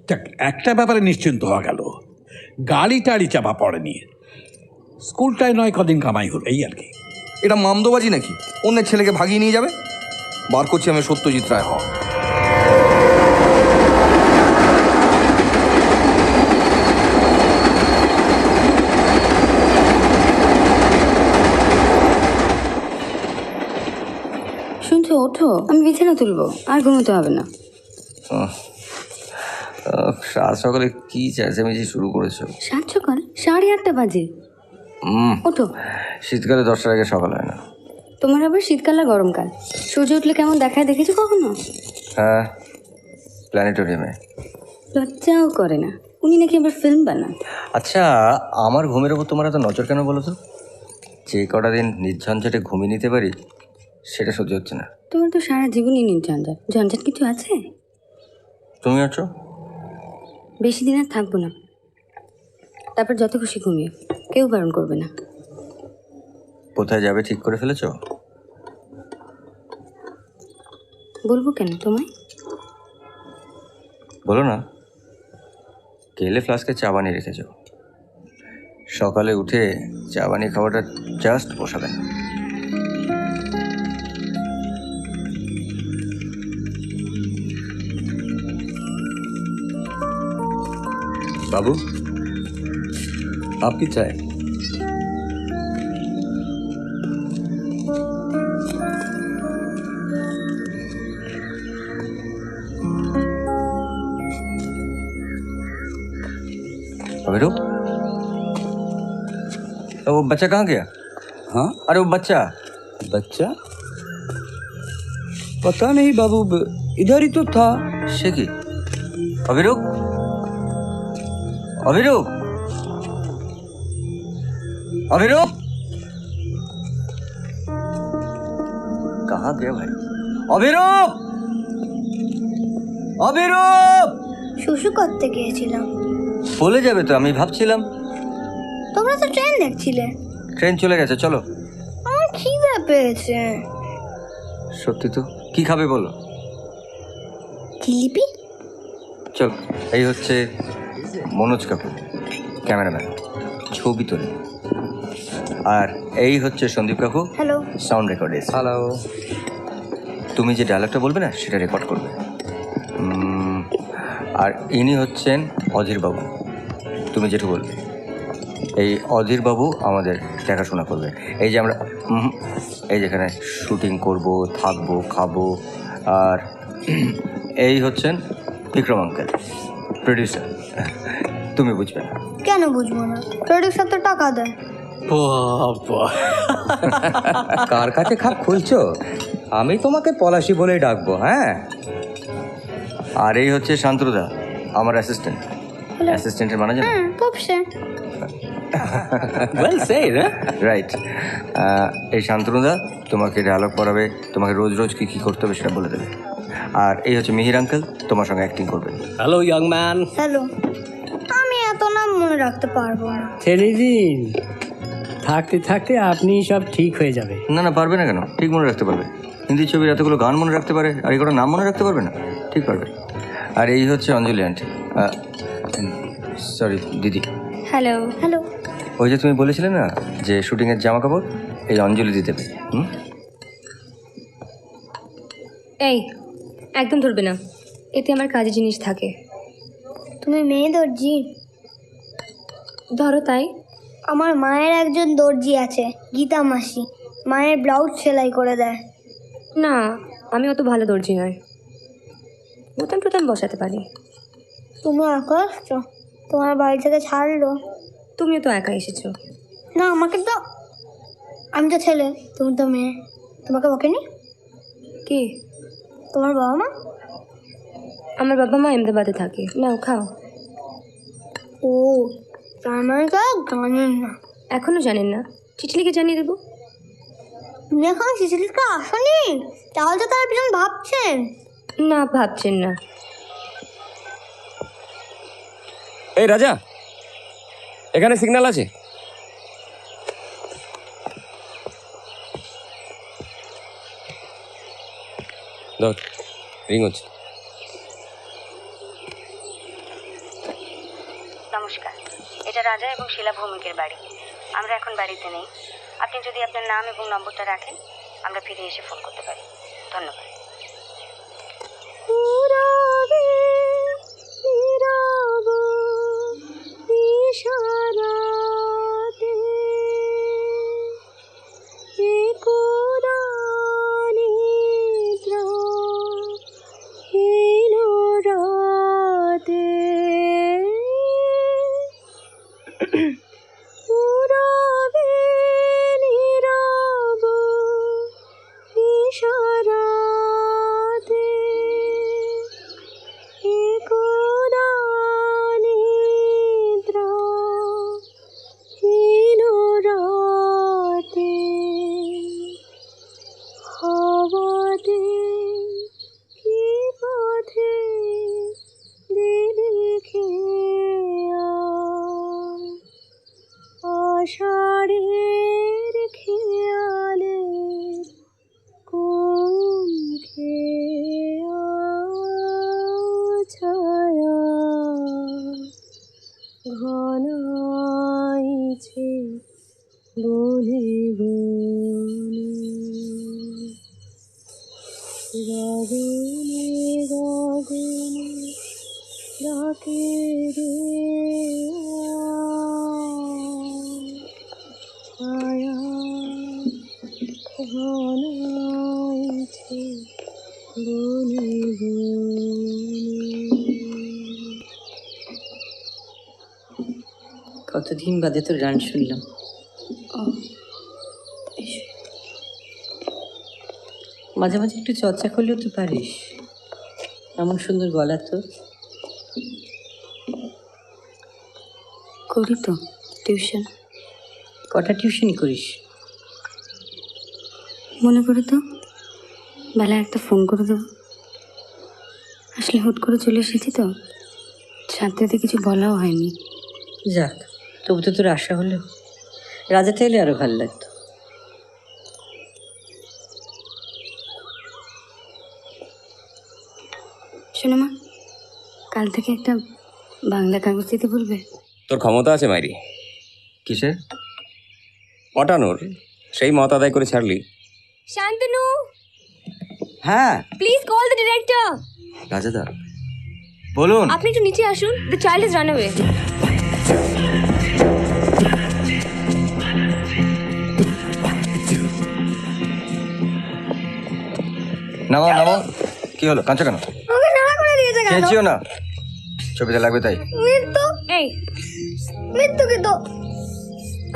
দেখ, একটা ব্যাপারে নিশ্চিন্ত হওয়া গেল, গাড়ি টাড়ি চাপা পড়েনি, স্কুলটায় নয় কদিন কামাই হলো, এই আর কি। এটা মামদোবাজি নাকি অন্যের ছেলেকে ভাগিয়ে নিয়ে যাবে? বার করছি আমি সত্যজিৎ রায় হওয়া। শুনছো? ওঠো, আমি বিছানা তুলবো, আর ঘুমোতে হবে না। সাত সকালে কি চেঁচামেচি শুরু করেছো? সাত সকাল 8:30 বাজে। ওঠো। শীতকালে 10টার আগে সকাল হয় না। তোমার আবার শীতকাল আর গরমকাল, সূর্য উঠলে কেমন দেখায় দেখেছো কখনো? হ্যাঁ, প্ল্যানেটোরিয়ামে। লজ্জাও করে না, উনি নাকি আবার ফিল্ম বানান। আচ্ছা, আমার ঘুমের ওপর তোমার এত নজর কেন বলো তো? যে কটা দিন নির্ঝঞ্ঝাটে ঘুমিয়ে নিতে পারি, সেটা সহ্য হচ্ছে না। তোমার তো সারা জীবনই নির্ঝঞ্ঝাট, ঝঞ্ঝাট কিছু আছে? তুমি আছো? বেশি দিন আর থাকবো না, তারপর যত খুশি ঘুমিয়ে, কেউ বারণ করবে না। কোথায় যাবে ঠিক করে ফেলেছো? বলবো কেন তোমায়? বলো না। গেলে ফ্লাস্কে চা বানিয়ে রেখেছো, সকালে উঠে চা বানিয়ে খাওয়াটা জাস্ট পোষাবে না। बाबू आपकी चाय। अभिरूप, तो वो बच्चा कहाँ गया? हाँ, अरे वो बच्चा पता नहीं बाबू, इधर ही तो था। शेखी, अभिरूप, अभिरूप, अभिरूप, कहाँ गया भाई? अभिरूप, अभिरूप, শুশু করতে গিয়েছিলাম। বলে যাবে তো, আমি ভাবছিলাম। তোমরা তো ট্রেন দেখছিলে। ট্রেন চলে গেছে, চলো। আমার খিদে পেয়েছে। সত্যি তো? কি খাবে বলো? জিলিপি। চল, এই হচ্ছে মনোজ কাপুর, ক্যামেরাম্যান, ছবি তোলে। আর এই হচ্ছে সন্দীপ কাকু, হ্যালো, সাউন্ড রেকর্ডিস্ট। হ্যালো। তুমি যে ডায়লগটা বলবে না, সেটা রেকর্ড করবে। আর ইনি হচ্ছেন অধীরবাবু, তুমি যেটু বলবে। এই অধীরবাবু আমাদের দেখাশোনা করবে। এই যে আমরা এই যেখানে শুটিং করব, থাকবো, খাবো। আর এই হচ্ছেন বিক্রম আঙ্কেল, প্রডিউসার। তুমি বুঝবে না। কেন বুঝবো না? প্রডিউসার তো টাকা দেয়। কার কাছে খাপ খুলছো? আমি তোমাকে পলাশি বলেই ডাকবো। হ্যাঁ, আর এই হচ্ছে শান্তনুদা, আমার অ্যাসিস্ট্যান্ট। অ্যাসিস্ট্যান্টের মানে জানো? পপসে রাইট। এই শান্তনুদা তোমাকে ডায়লগ পড়াবে, তোমাকে রোজ রোজ কী কী করতে হবে সেটা বলে দেবে। আর এই হচ্ছে মিহির আঙ্কেল, তোমার সঙ্গে অ্যাক্টিং করবে। Hello young man. হ্যালো। আমি এত নাম মনে রাখতে পারবো না। ছেড়ে দিন, থাকতে থাকতে আপনি সব ঠিক হয়ে যাবে। না না, পারবে না কেন? ঠিক মনে রাখতে পারবে। হিন্দি ছবির এতগুলো গান মনে রাখতে পারে, আর এই কটা নাম মনে রাখতে পারবে না? ঠিক পারবে। আর এই হচ্ছে অঞ্জলি আন্টি, সরি দিদি। Hello hello. ওই যে তুমি বলেছিলে না যে শুটিংয়ের জামা কাপড়, এই অঞ্জলি দিয়ে দেবে। এই একদম ধরবে না, এতে আমার কাজের জিনিস থাকে। তুমি মেয়ে দর্জি? ধরো তাই। আমার মায়ের একজন দর্জি আছে, গীতা মাসি। মায়ের ব্লাউজ সেলাই করে দেয়। না, আমি অত ভালো দর্জি নয়, বোতাম টোতাম বসাতে পারি। তুমি একা আসছো? তোমার বাড়ি থেকে ছাড়লো? তুমিও তো একা এসেছো। না, আমাকে তো, আমি তো ছেলে, তুমি তো মেয়ে। তোমাকে বকেনি? কি? তোমার বাবা মা? আমার বাবা মা আহমেদাবাদে থাকে। নাও খাও। ও, তার মানে তো জানেন না? এখনো জানেন না? চিঠি লিখে জানিয়ে দেবো। তুমি এখন চিঠি লিখে আসনি? তাহলে তো তার পিছনে ভাবছেন। না, ভাবছেন না। এই রাজা, এখানে সিগন্যাল আছে। ধর, রিং হচ্ছে। নমস্কার, এটা রাজা এবং শিলা ভৌমিকের বাড়ি। আমরা এখন বাড়িতে নেই। আপনি যদি আপনার নাম এবং নম্বরটা রাখেন, আমরা ফিরে এসে ফোন করতে পারি। ধন্যবাদ। আষাঢ়ের খেয়ালে কোন খেয়া ছায়া ঘনাইছে বনে বনে গগনে গগনে ডাকে রে ছায়া ঘনাইছে বনে কতদিন বাদে তোর গান শুনলাম। মাঝে মাঝে একটু চর্চা করলেও তো পারিস, এমন সুন্দর গলা তোর। করি তো টিউশন। কটা টিউশনই করিস? মনে করে তো বেলা একটা ফোন করে দেবো। আসলে হুট করে চলে এসেছি তো, ছাত্রীতে কিছু বলাও হয়নি। যাক, তবু তো তোর আশা হলো। রাজাটা এলে আরো ভালো লাগতো। শোনো মা, কাল থেকে একটা বাংলা কাগজ দিতে বলবে। তোর ক্ষমতা আছে মাইরি? কিসের? পটানোর। সেই মত আদায় করে ছাড়লি। শান্তনু, হ্যাঁ, প্লিজ কল দ্য ডিরেক্টর। রাজাদা, বলুন। আপনি একটু নিচে আসুন, the child is run away. নামো নামো। কি হলো, কাঁদছো কেন? আমাকে নাড়া করে দিয়েছে কেন? খেয়েছিও না, ছবিতে লাগবে তাই। মৃত্যু এই মৃত্যু কি তো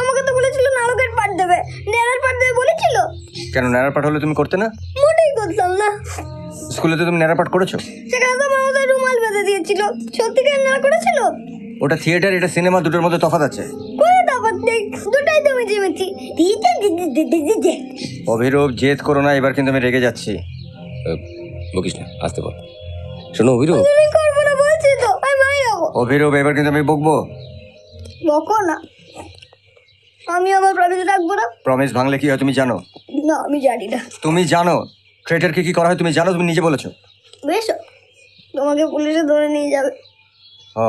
আমাকে তো বলেছিল নারকের পাট দেবে, নেড়ার পাট দেবে বলেছিল। কেন, ন্যাড়ার পাঠ হলে তুমি করতে না? মোটেই করতাম না। স্কুলে তো তুমি ন্যাড়া পাঠ করেছো। সেখানে তো মামাদের রুমাল বেঁধে দিয়েছিল। সত্যিকার নাড়া করেছিল? ওটা থিয়েটার, এটা সিনেমা, দুটোর মধ্যে তফাৎ আছে। কোনো তফাৎ নেই, দুটাই তো মেচি। অভিরূপ, জেদ করো না, এবার কিন্তু আমি রেগে যাচ্ছি। বকিস না, আসতে বল। শোনো অভিরূপ, আমি করবো না বলছি তো, আমি মাই যাবো। অভিরূপ, এবার কিন্তু আমি বকবো। বকো না, আমি আমার প্রমিস রাখবো না। প্রমিস ভাঙলে কি হয় তুমি জানো? না, আমি জানি না। তুমি জানো ট্রেটারকে কি করা হয় তুমি জানো, তুমি নিজে বলেছো। বেশ, তোমাকে পুলিশে ধরে নিয়ে যাবে। ও,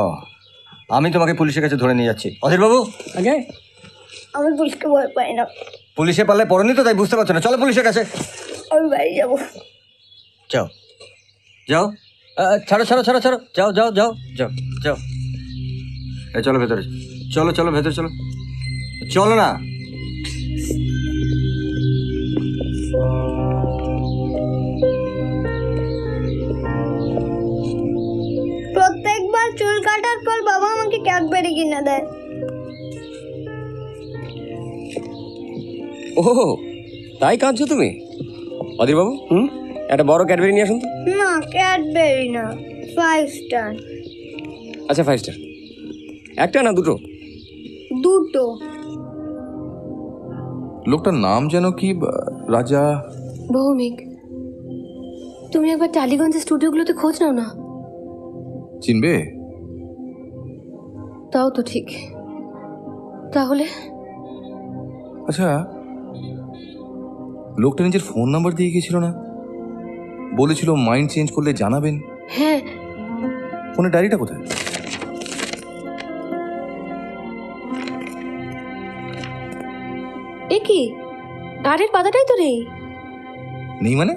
আমি তোমাকে পুলিশের কাছে ধরে নিয়ে যাচ্ছি। অধীর বাবু, আগে আমি পুলিশকে ভয় পাই না। পুলিশে পারলে পড়েনি তো, তাই বুঝতে পারছো না। চলো পুলিশের কাছে। আমি বাড়ি যাবো। যাও যাও, ছাড়ো ছাড়ো ছাড়ো ছাড়ো, যাও যাও যাও যাও যাও। এই চলো ভেতরে, চলো চলো ভেতরে চলো, চলো না। প্রত্যেকবার চুল কাটার পর বাবা আমাকে ক্যাডবেরি কিনে দেয়। ও তাই কাঁদছো তুমি? অধীর বাবু, একটা বড় ক্যাডবেরি নিয়ে আসুন তো। না, ক্যাডবেরি না, 5 স্টার। আচ্ছা 5 স্টার। একটা না দুটো? দুটো। লোকটার নাম যেন কি, রাজা? ভৌমিক, তুমি একবার টালিগঞ্জের স্টুডিওগুলোতে খোঁজ নাও না। চিনবে? তাও তো ঠিক। তাহলে আচ্ছা, লোকটা নিজের ফোন নাম্বার দিয়ে গিয়েছিল না? বলেছিল মাইন্ড চেঞ্জ করলে জানাবেন। হ্যাঁ, ফোনের ডায়েরিটা কোথায়? এ কি, আরের পাতাটাই তো নেই। নেই মানে?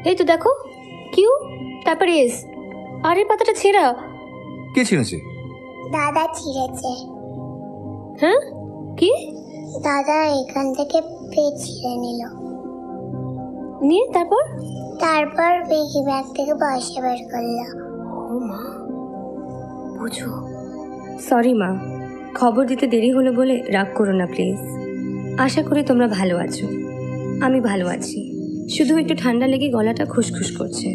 এই তো দেখো, কিউ তারপর এস, আরের পাতাটা ছেঁড়া। কে ছিঁড়েছে? দাদা ছিঁড়েছে। হ্যাঁ, কি? দাদা এখান থেকে পেজ ছিঁড়ে নিল। নিয়ে তারপর? তারপর পিগি ব্যাগ থেকে পয়সা বের করলো। ও মা, বুঝো। সরি মা, খবর দিতে দেরি হলো বলে রাগ করো না প্লিজ। আশা করি তোমরা ভালো আছো। আমি ভালো আছি, শুধু একটু ঠান্ডা লেগে গলাটা খুসখুস করছে।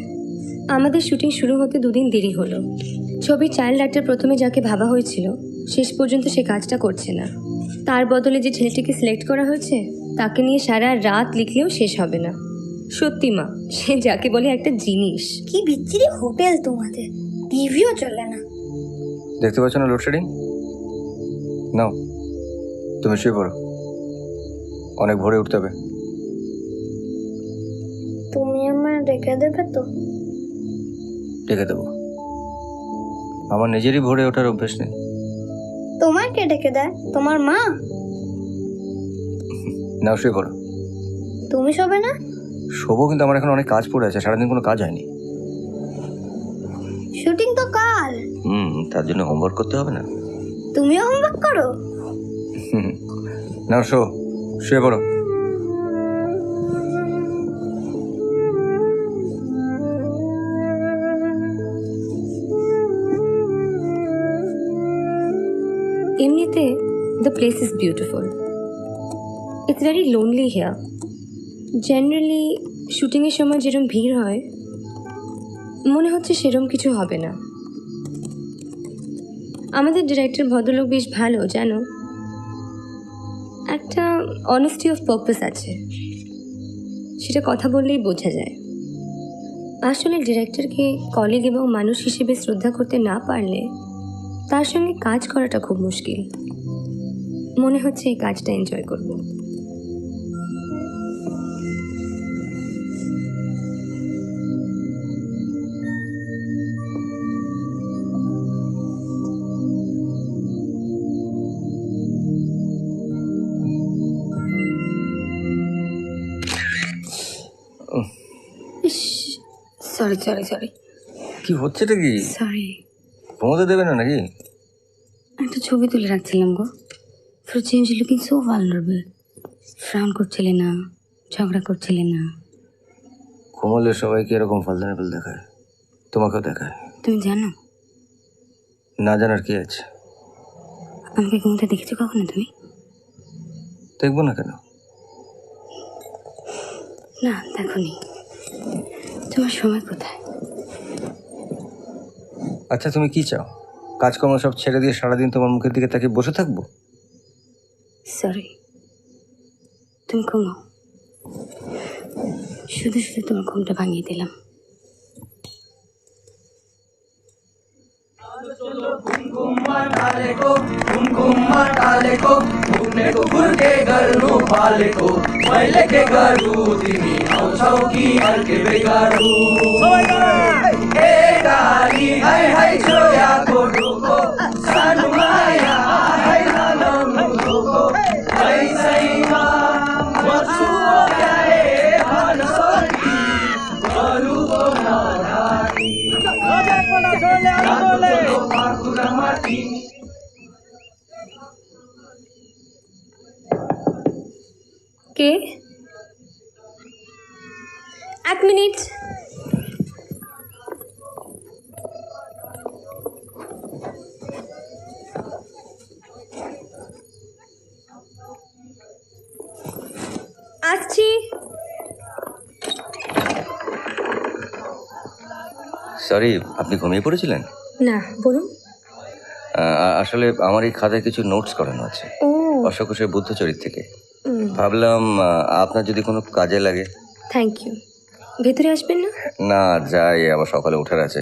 আমাদের শুটিং শুরু হতে 2 দিন দেরি হলো। ছবির চাইল্ড অ্যাক্টর প্রথমে যাকে ভাবা হয়েছিল শেষ পর্যন্ত সে কাজটা করছে না। তার বদলে যে ছেলেটিকে সিলেক্ট করা হয়েছে তাকে নিয়ে সারা রাত লিখলেও শেষ হবে না। সত্যি মা, সে যাকে বলে একটা জিনিস। কি বিচ্ছিরি হোটেল তোমাদের, টিভিও চলে না। দেখতে পাচ্ছ না লোডশেডিং? নাও তুমি শুয়ে পড়ো, অনেক ভোরে উঠতে হবে। তুমি আমার রেখে দেবে তো? ডেকে দেবো, আমার নিজেরই ভোরে ওঠার অভ্যেস নেই। তোমার কে ডেকে দেয়? তোমার মা? নাও শুয়ে পড়ো। তুমি শোবে না? শোবো, কিন্তু আমার এখন অনেক কাজ পড়ে আছে, সারাদিন কোনো কাজ হয়নি। শুটিং তো কাল। তার জন্য হোমওয়ার্ক করতে হবে না? তুমিও হোমওয়ার্ক করো? নাও শুয়ে পড়ো। এমনিতে the place is beautiful. It's very lonely here. Generally শুটিংয়ের সময় যেরকম ভিড় হয় মনে হচ্ছে সেরকম কিছু হবে না। আমাদের ডিরেক্টর ভদ্রলোক বেশ ভালো, জানো। একটা অনেস্টি অফ পারপাস আছে, সেটা কথা বললেই বোঝা যায়। আসলে ডিরেক্টরকে কলিগ এবং মানুষ হিসেবে শ্রদ্ধা করতে না পারলে তার সঙ্গে কাজ করাটা খুব মুশকিল। মনে হচ্ছে এই কাজটা এনজয় করব। সরি সরি সরি, কি হচ্ছেটা কি? সরি। ঘুমোতে দেবে না নাকি? একটা ছবি তুলে রাখছিলাম গো। For change looking so vulnerable. Frown করছিলে না, ঝগড়া করছিলে না। ঘুমোলে সবাইকে এরকম ভালনারেবল দেখায়, তোমাকেও দেখায়। তুমি জানো না জানার কি আছে? আমাকে ঘুমোতে দেখেছো কখনো তুমি? দেখবো না কেন? না দেখোনি। তোমার সময় কোথায়? আচ্ছা তুমি কি চাও? কাজকর্ম সব ছেড়ে দিয়ে সারাদিন তোমার মুখের দিকে তাকিয়ে বসে থাকবো? সরি, তুমি ঘুমাও। শুধু শুধু তোমার ঘুমটা ভাঙিয়ে দিলাম। কে? এক মিনিট। আসছি। সরি, আপনি ঘুমিয়ে পড়েছিলেন? না, বলুন। আসলে আমার এই খাতায় কিছু নোটস করানো আছে ও অশোক ঘোষের বুদ্ধচরিত থেকে। ভাবলাম আপনার যদি কোনো কাজে লাগে। Thank you. ভেতরে আসবেন না? না যাই, আবার সকালে ওঠার আছে।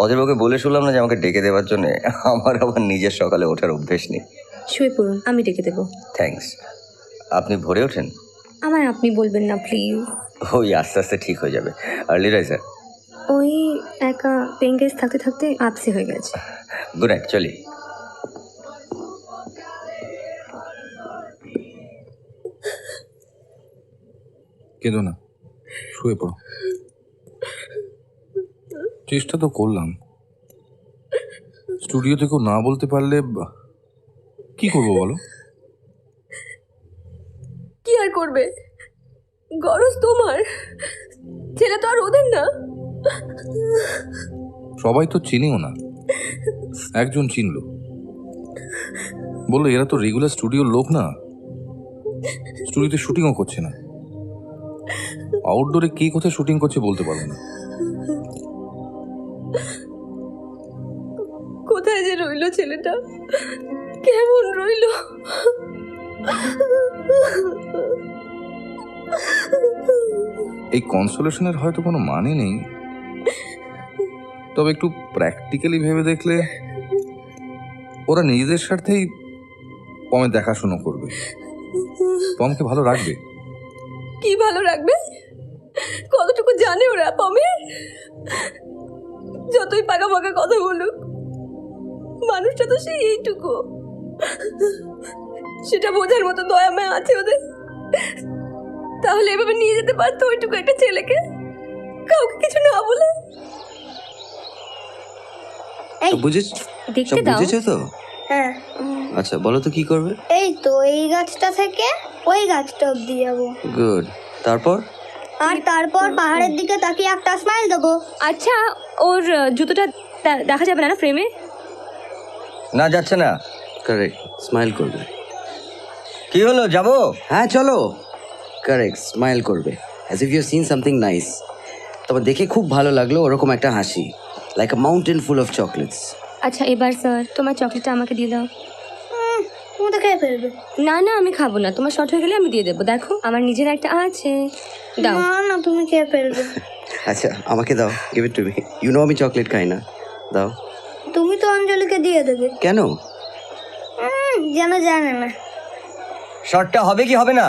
অজয়বাবুকে বলে শুনলাম না যে আমাকে ডেকে দেওয়ার জন্য। আমার আবার নিজের সকালে ওঠার অভ্যেস নেই। শুয়ে পড়ুন, আমি ডেকে দেবো। থ্যাঙ্কস। আপনি ভোরে ওঠেন? আমায় আপনি বলবেন না প্লিজ। ওই আস্তে আস্তে ঠিক হয়ে যাবে। Early raiser? ওই একা পেইং গেস্ট থাকতে থাকতে আপসে হয়ে গেছে। গুড নাইট, চলি। কেঁদো না, শুয়ে পড়ো। চেষ্টা তো করলাম, স্টুডিও থেকেও না বলতে পারলে কি করবো বলো? কি আর করবে, গরজ তোমার, ছেলে তো আর ওদের না। সবাই তো চিনিও না, একজন চিনল, বললো এরা তো রেগুলার স্টুডিওর লোক না, স্টুডিওতে শুটিংও করছে না। আউটডোরে কে কোথায় শুটিং করছে বলতে পারবো না। কোথায় যে রইলো ছেলেটা, কেমন রইলো। এই কনসোলেশনের হয়তো কোনো মানে নেই, তবে একটু প্র্যাকটিক্যালি ভেবে দেখলে ওরা নিজেদের স্বার্থেই পমের দেখাশুনো করবে, পমকে ভালো রাখবে। কি ভালো রাখবে, কতটুকু জানে ওরা পমের? যতই পাকা পাকা কথা বলুক, মানুষটা তো সেই এইটুকু, সেটা বোঝার মতো দয়া মায়া আছে ওদের। তাহলে এভাবে নিয়ে যেতে পারতো ওইটুকু একটা ছেলেকে, কাউকে কিছু না বলে। সব বুঝেছো তো? হ্যাঁ। আচ্ছা বলো তো কি করবে? এই তো এই গাছটা থেকে ওই গাছটা অব্দি যাবো। গুড। তারপর? আর তারপর পাহাড়ের দিকে তাকিয়ে একটা স্মাইল দেবো। আচ্ছা, ওর জুতোটা দেখা যাবে না ফ্রেমে? না, যাচ্ছে না। কারেক্ট, স্মাইল করবে। কি হলো, যাবো? হ্যাঁ চলো। কারেক্ট, স্মাইল করবে as if you seen something nice. তবে দেখে খুব ভালো লাগলো ওরকম একটা হাসি, like a mountain full of chocolates. আচ্ছা এবার স্যার তোমার চকলেটটা আমাকে দিয়ে দাও। তুমি তো খেয়ে ফেলবে। না না, আমি খাবো না, তোমার শর্ট হয়ে গেলে আমি দিয়ে দেবো। দেখো আমার নিজের একটা আছে, দাও। না না, তুমি খেয়ে ফেলবে। আচ্ছা আমাকে দাও, give it to me. You know আমি চকলেট খাই না, দাও। তুমি তো অঞ্জলিকে দিয়ে দেবে। কেন? যেন জানে না। শর্টটা হবে কি হবে না?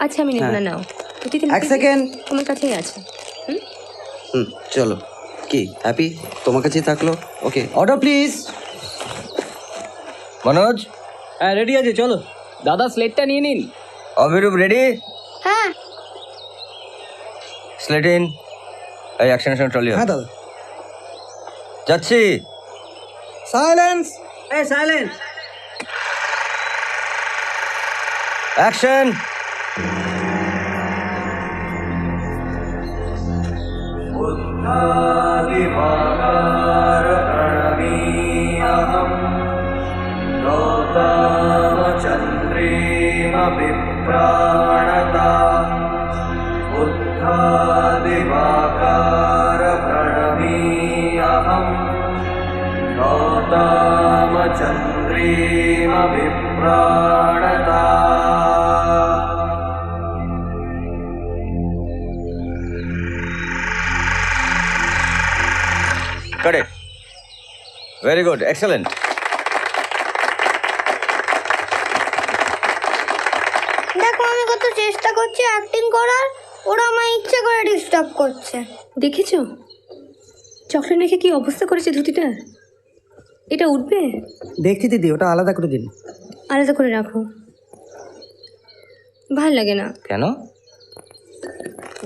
আচ্ছা আমি নেবো না, নাও। এক সেকেন্ড, তোমার কাছেই আছে। চলো। কি হ্যাপি? তোমার কাছেই থাকলো। Okay, order please. মনোজ? হ্যাঁ রেডি আছে, চলো। দাদা স্লেটটা নিয়ে নিন। অভিরূপ রেডি? হ্যাঁ। Slate in. এই অ্যাকশন ট্রলি। হ্যাঁ দাদা। যাচ্ছি। সাইলেন্স, এই সাইলেন্স। অ্যাকশন। चन्द्रेम विप्राणता बुद्धादिवाकार प्रणमीयहम् गौतमचन्द्रेम विप्राणता। Got it. Very good. Excellent. দেখো আমি কত চেষ্টা করছি অ্যাক্টিং করার, ওরা আমার ইচ্ছে করে ডিস্টার্ব করছে। দেখেছো চকলেট রেখে কি অবস্থা করেছে ধুতিটার? এটা উঠবে? দেখছি দিদি, ওটা আলাদা করে দিন। আলাদা করে রাখো, ভাল লাগে না। কেন?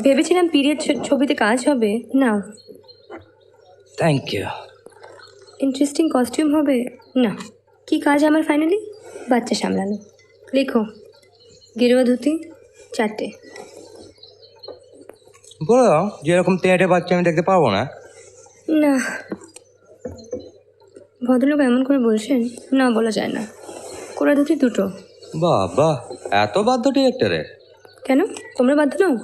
ভেবেছিলাম পিরিয়ড ছবিতে কাজ হবে না। Thank you. ইন্টারেস্টিং কস্টিউম হবে না। কি কাজ আমার ফাইনালি? বাচ্চা সামলানো। লেখো গেরুয়া ধুতি 4টে। বলো যেরকম তেঁটে বাচ্চা আমি দেখতে পারবো না। না, ভদ্রলোক এমন করে বলছেন, না বলা যায় না। কোরা ধুতি 2টো। বাহ, এত বাধ্য ডিরেক্টরের? কেন, তোমরা বাধ্য নাও?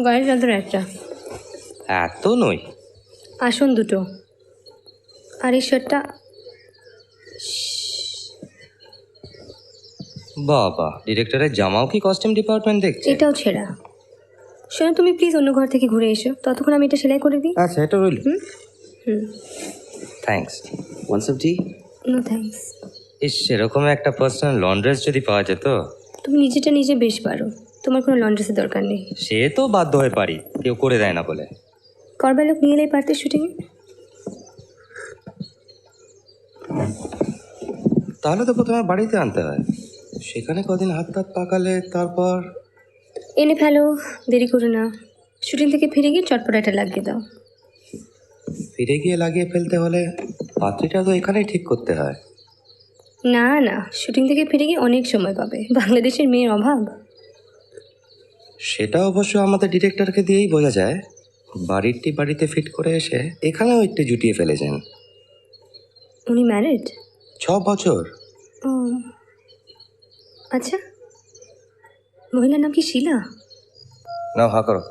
গায়ের চাদর 1টা। এত নই। আসন 2টো। আর এই শার্টটা। বাবা, ডিরেক্টরের জামাও কি কস্টিউম ডিপার্টমেন্ট দেখছে? এটাও ছেঁড়া। শোনো, তুমি প্লিজ অন্য ঘর থেকে ঘুরে এসো, ততক্ষণ আমি এটা সেলাই করে দিই। আচ্ছা, এটা রইল। Thanks. Once of tea? No thanks. সেরকম একটা পার্সোনাল লন্ড্রেস যদি পাওয়া যেত। তুমি নিজেটা নিজে বেশ পারো, তোমার কোনো লন্ড্রেসের দরকার নেই। সে তো বাধ্য হয়ে পারি, কেউ করে দেয় না বলে। করবার লোক নিয়ে এলেই পারতে শুটিংয়ে। তাহলে তো প্রথমে বাড়িতে আনতে হয়, সেখানে কদিন হাত পাকালে তারপর। এনে ফেলো, দেরি করো না। শুটিং থেকে ফিরে গিয়ে চটপট একটা লাগিয়ে দাও। ফিরে গিয়ে লাগিয়ে ফেলতে হলে পাত্রীটা তো এখানেই ঠিক করতে হয়। না না, শুটিং থেকে ফিরে গিয়ে অনেক সময় পাবে। বাংলাদেশের মেয়ের অভাব। সেটা অবশ্য আমাদের ডিরেক্টরকে দিয়েই বোঝা যায়। বাড়িরটি বাড়িতে ফিট করে এসে এখানেও একটু জুটিয়ে ফেলেছেন। উনি ম্যারিড? 6 বছর। ও আচ্ছা, মহিলার নাম কি শিলা? নাও হা করো।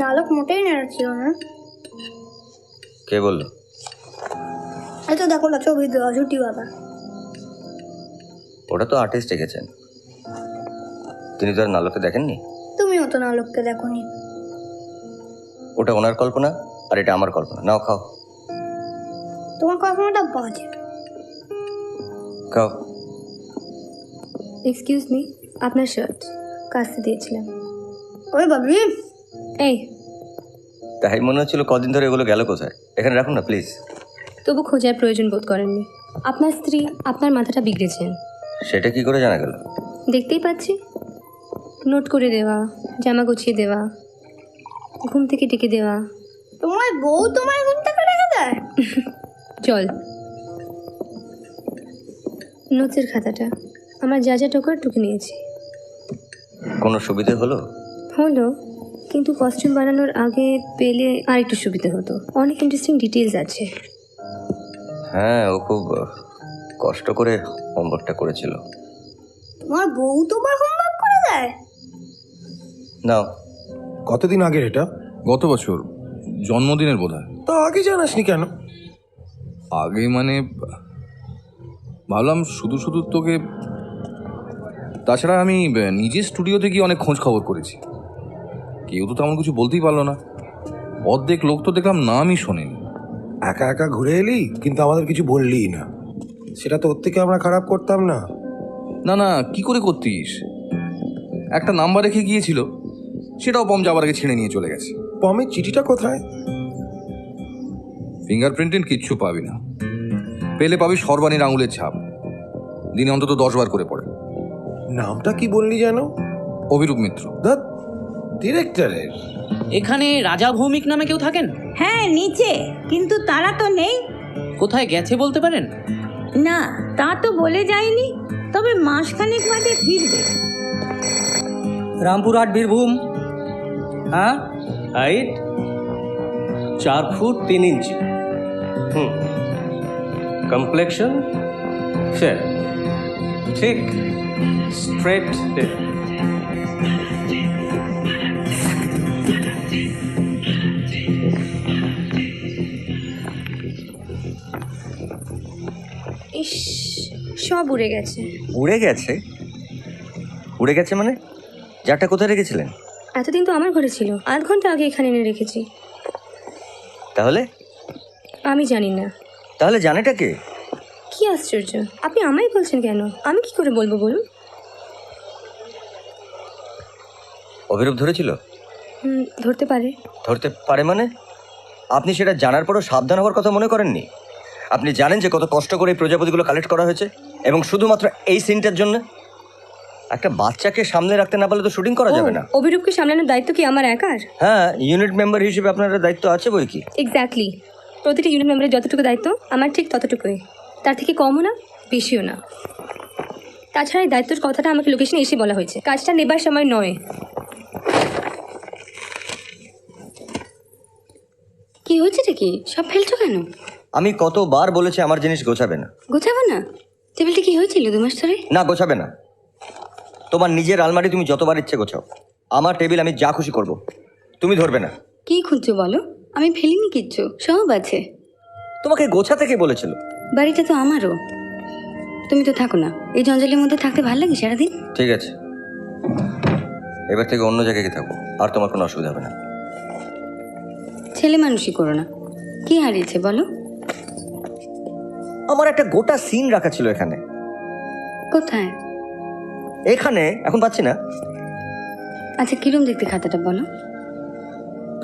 নালক মোটেই নেড়াচ্ছিল না। কে বললো? এই তো দেখো না, ছবি দেওয়া জুটি বাবা। ওটা তো আর্টিস্ট এঁকেছেন, তিনি তো আর নালকে দেখেননি। তুমিও তো নালককে দেখোনি। ওটা ওনার কল্পনা আর এটা আমার কল্পনা। নাও খাও। তোমার কল্পনাটা বাজে। খাও। এক্সকিউজ মি, আপনার শার্ট কাচতে দিয়েছিলাম। ওই বাবি, এই তাই মনে হচ্ছিল কদিন ধরে এগুলো গেল কোথায়। এখানে রাখুন না প্লিজ। তবু খোঁজার প্রয়োজন বোধ করেননি। আপনার স্ত্রী আপনার মাথাটা বিগড়েছেন। সেটা কি করে জানা গেল? দেখতেই পাচ্ছি। নোট করে দেওয়া, জামা গুছিয়ে দেওয়া, ঘুম থেকে ডেকে দেওয়া। তোমার বউ তোমার ঘুম থেকে ডেকে দেয়? চল, নোটসের খাতাটা আমার যা যা টোকার টুকে নিয়েছি। কোনো সুবিধে হলো? হলো, কিন্তু কস্টিউম বানানোর আগে পেলে আর একটু সুবিধা হতো। অনেক ইন্টারেস্টিং ডিটেলস আছে। হ্যাঁ, ও খুব কষ্ট করে হোমওয়ার্কটা করেছিল। তোমার বউ তোমার হোমওয়ার্ক করে দেয়? নাও। কতদিন আগের এটা? গত বছর জন্মদিনের বোধহয়। তা আগে জানাসনি কেন? আগে মানে ভাবলাম শুধু শুধু তোকে। তাছাড়া আমি নিজে স্টুডিওতে গিয়ে অনেক খোঁজ খবর করেছি, কেউ তো তেমন কিছু বলতেই পারলো না। অর্ধেক লোক তো দেখলাম নামই শোনেনি। একা একা ঘুরে এলি, কিন্তু আমাদের কিছু বললিই না। সেটা তো ওর থেকে আমরা খারাপ করতাম না। না না, কি করে করতিস? একটা নাম্বার রেখে গিয়েছিল, সেটাও পম যাবার আগে ছিঁড়ে নিয়ে চলে গেছে। পমের চিঠিটা কোথায়? ফিঙ্গারপ্রিন্টিং কিচ্ছু পাবি না, পেলে পাবি সর্বাণীর আঙুলের ছাপ। দিনে অন্তত 10 বার করে পড়ে। নামটা কি বললি যেন? অভিরূপ মিত্র। ধ্যাৎ, ডিরেক্টরের? এখানে রাজা ভৌমিক নামে কেউ থাকেন? হ্যাঁ নিচে, কিন্তু তারা তো নেই। কোথায় গেছে বলতে পারেন? না, তা তো বলে যায়নি, তবে মাসখানেক বাদে ফিরবে। রামপুরহাট বীরভূম। হ্যাঁ, height 4 foot 3 inch. Complexion fair, ठीक, स्ट्रेट। ইস, সব উড়ে গেছে। উড়ে গেছে? উড়ে গেছে মানে? জারটা কোথায় রেখেছিলেন? এতদিন তো আমার ঘরে ছিল, আধ ঘন্টা আগে এখানে এনে রেখেছি। তাহলে? আমি জানি না। তাহলে জানেটা কে? কি আশ্চর্য, আপনি আমায় বলছেন কেন? আমি কি করে বলবো বলুন? অভিরূপ ধরেছিল? ধরতে পারে। ধরতে পারে মানে? আপনি সেটা জানার পরও সাবধান হওয়ার কথা মনে করেননি? আপনি জানেন যে কত কষ্ট করে এই প্রজাপতিগুলো কালেক্ট করা হয়েছে, এবং শুধুমাত্র এই সিনটার জন্য? একটা বাচ্চাকে সামনে রাখতে না পারলে তো শুটিং করা যাবে না। অভিরূপকে সামলানোর দায়িত্ব কি আমার একার? হ্যাঁ, ইউনিট মেম্বার হিসেবে আপনার দায়িত্ব আছে বই কি। এক্স্যাক্টলি, প্রতিটি ইউনিট মেম্বারের যতটুকু দায়িত্ব আমার ঠিক ততটুকুই, তার থেকে কমও না বেশিও না। তাছাড়া এই দায়িত্বের কথাটা আমাকে লোকেশনে এসে বলা হয়েছে, কাজটা নেবার সময় নয়। কি হয়েছে কি? সব ফেলছো কেন? আমি কতবার বলেছি আমার জিনিস গোছাবে না। গোছাবো না? টেবিলটা কি হয়েছিল 2 মাস ধরে? না, গোছাবে না। তোমার নিজের আলমারি তুমি যতবার ইচ্ছে গোছাও, আমার টেবিল আমি যা খুশি করব, তুমি ধরবে না। কি খুঁজছো বলো? আমি ফেলিনি কিচ্ছু, সব আছে। তোমাকে গোছাতে কে বলেছিল? বাড়িটা তো আমারও। তুমি তো থাকো না, এই জঞ্জালের মধ্যে থাকতে ভালো লাগে সারাদিন। ঠিক আছে, এবার থেকে অন্য জায়গায় গিয়ে থাকবো, আর তোমার কোনো অসুবিধা হবে না। ছেলে মানুষই করো না। কি হারিয়েছে বলো? আমার একটা গোটা সিন রাখা ছিল এখানে। কোথায়? এখানে, এখন পাচ্ছি না। আচ্ছা, কিরম দেখতে খাতাটা বলো?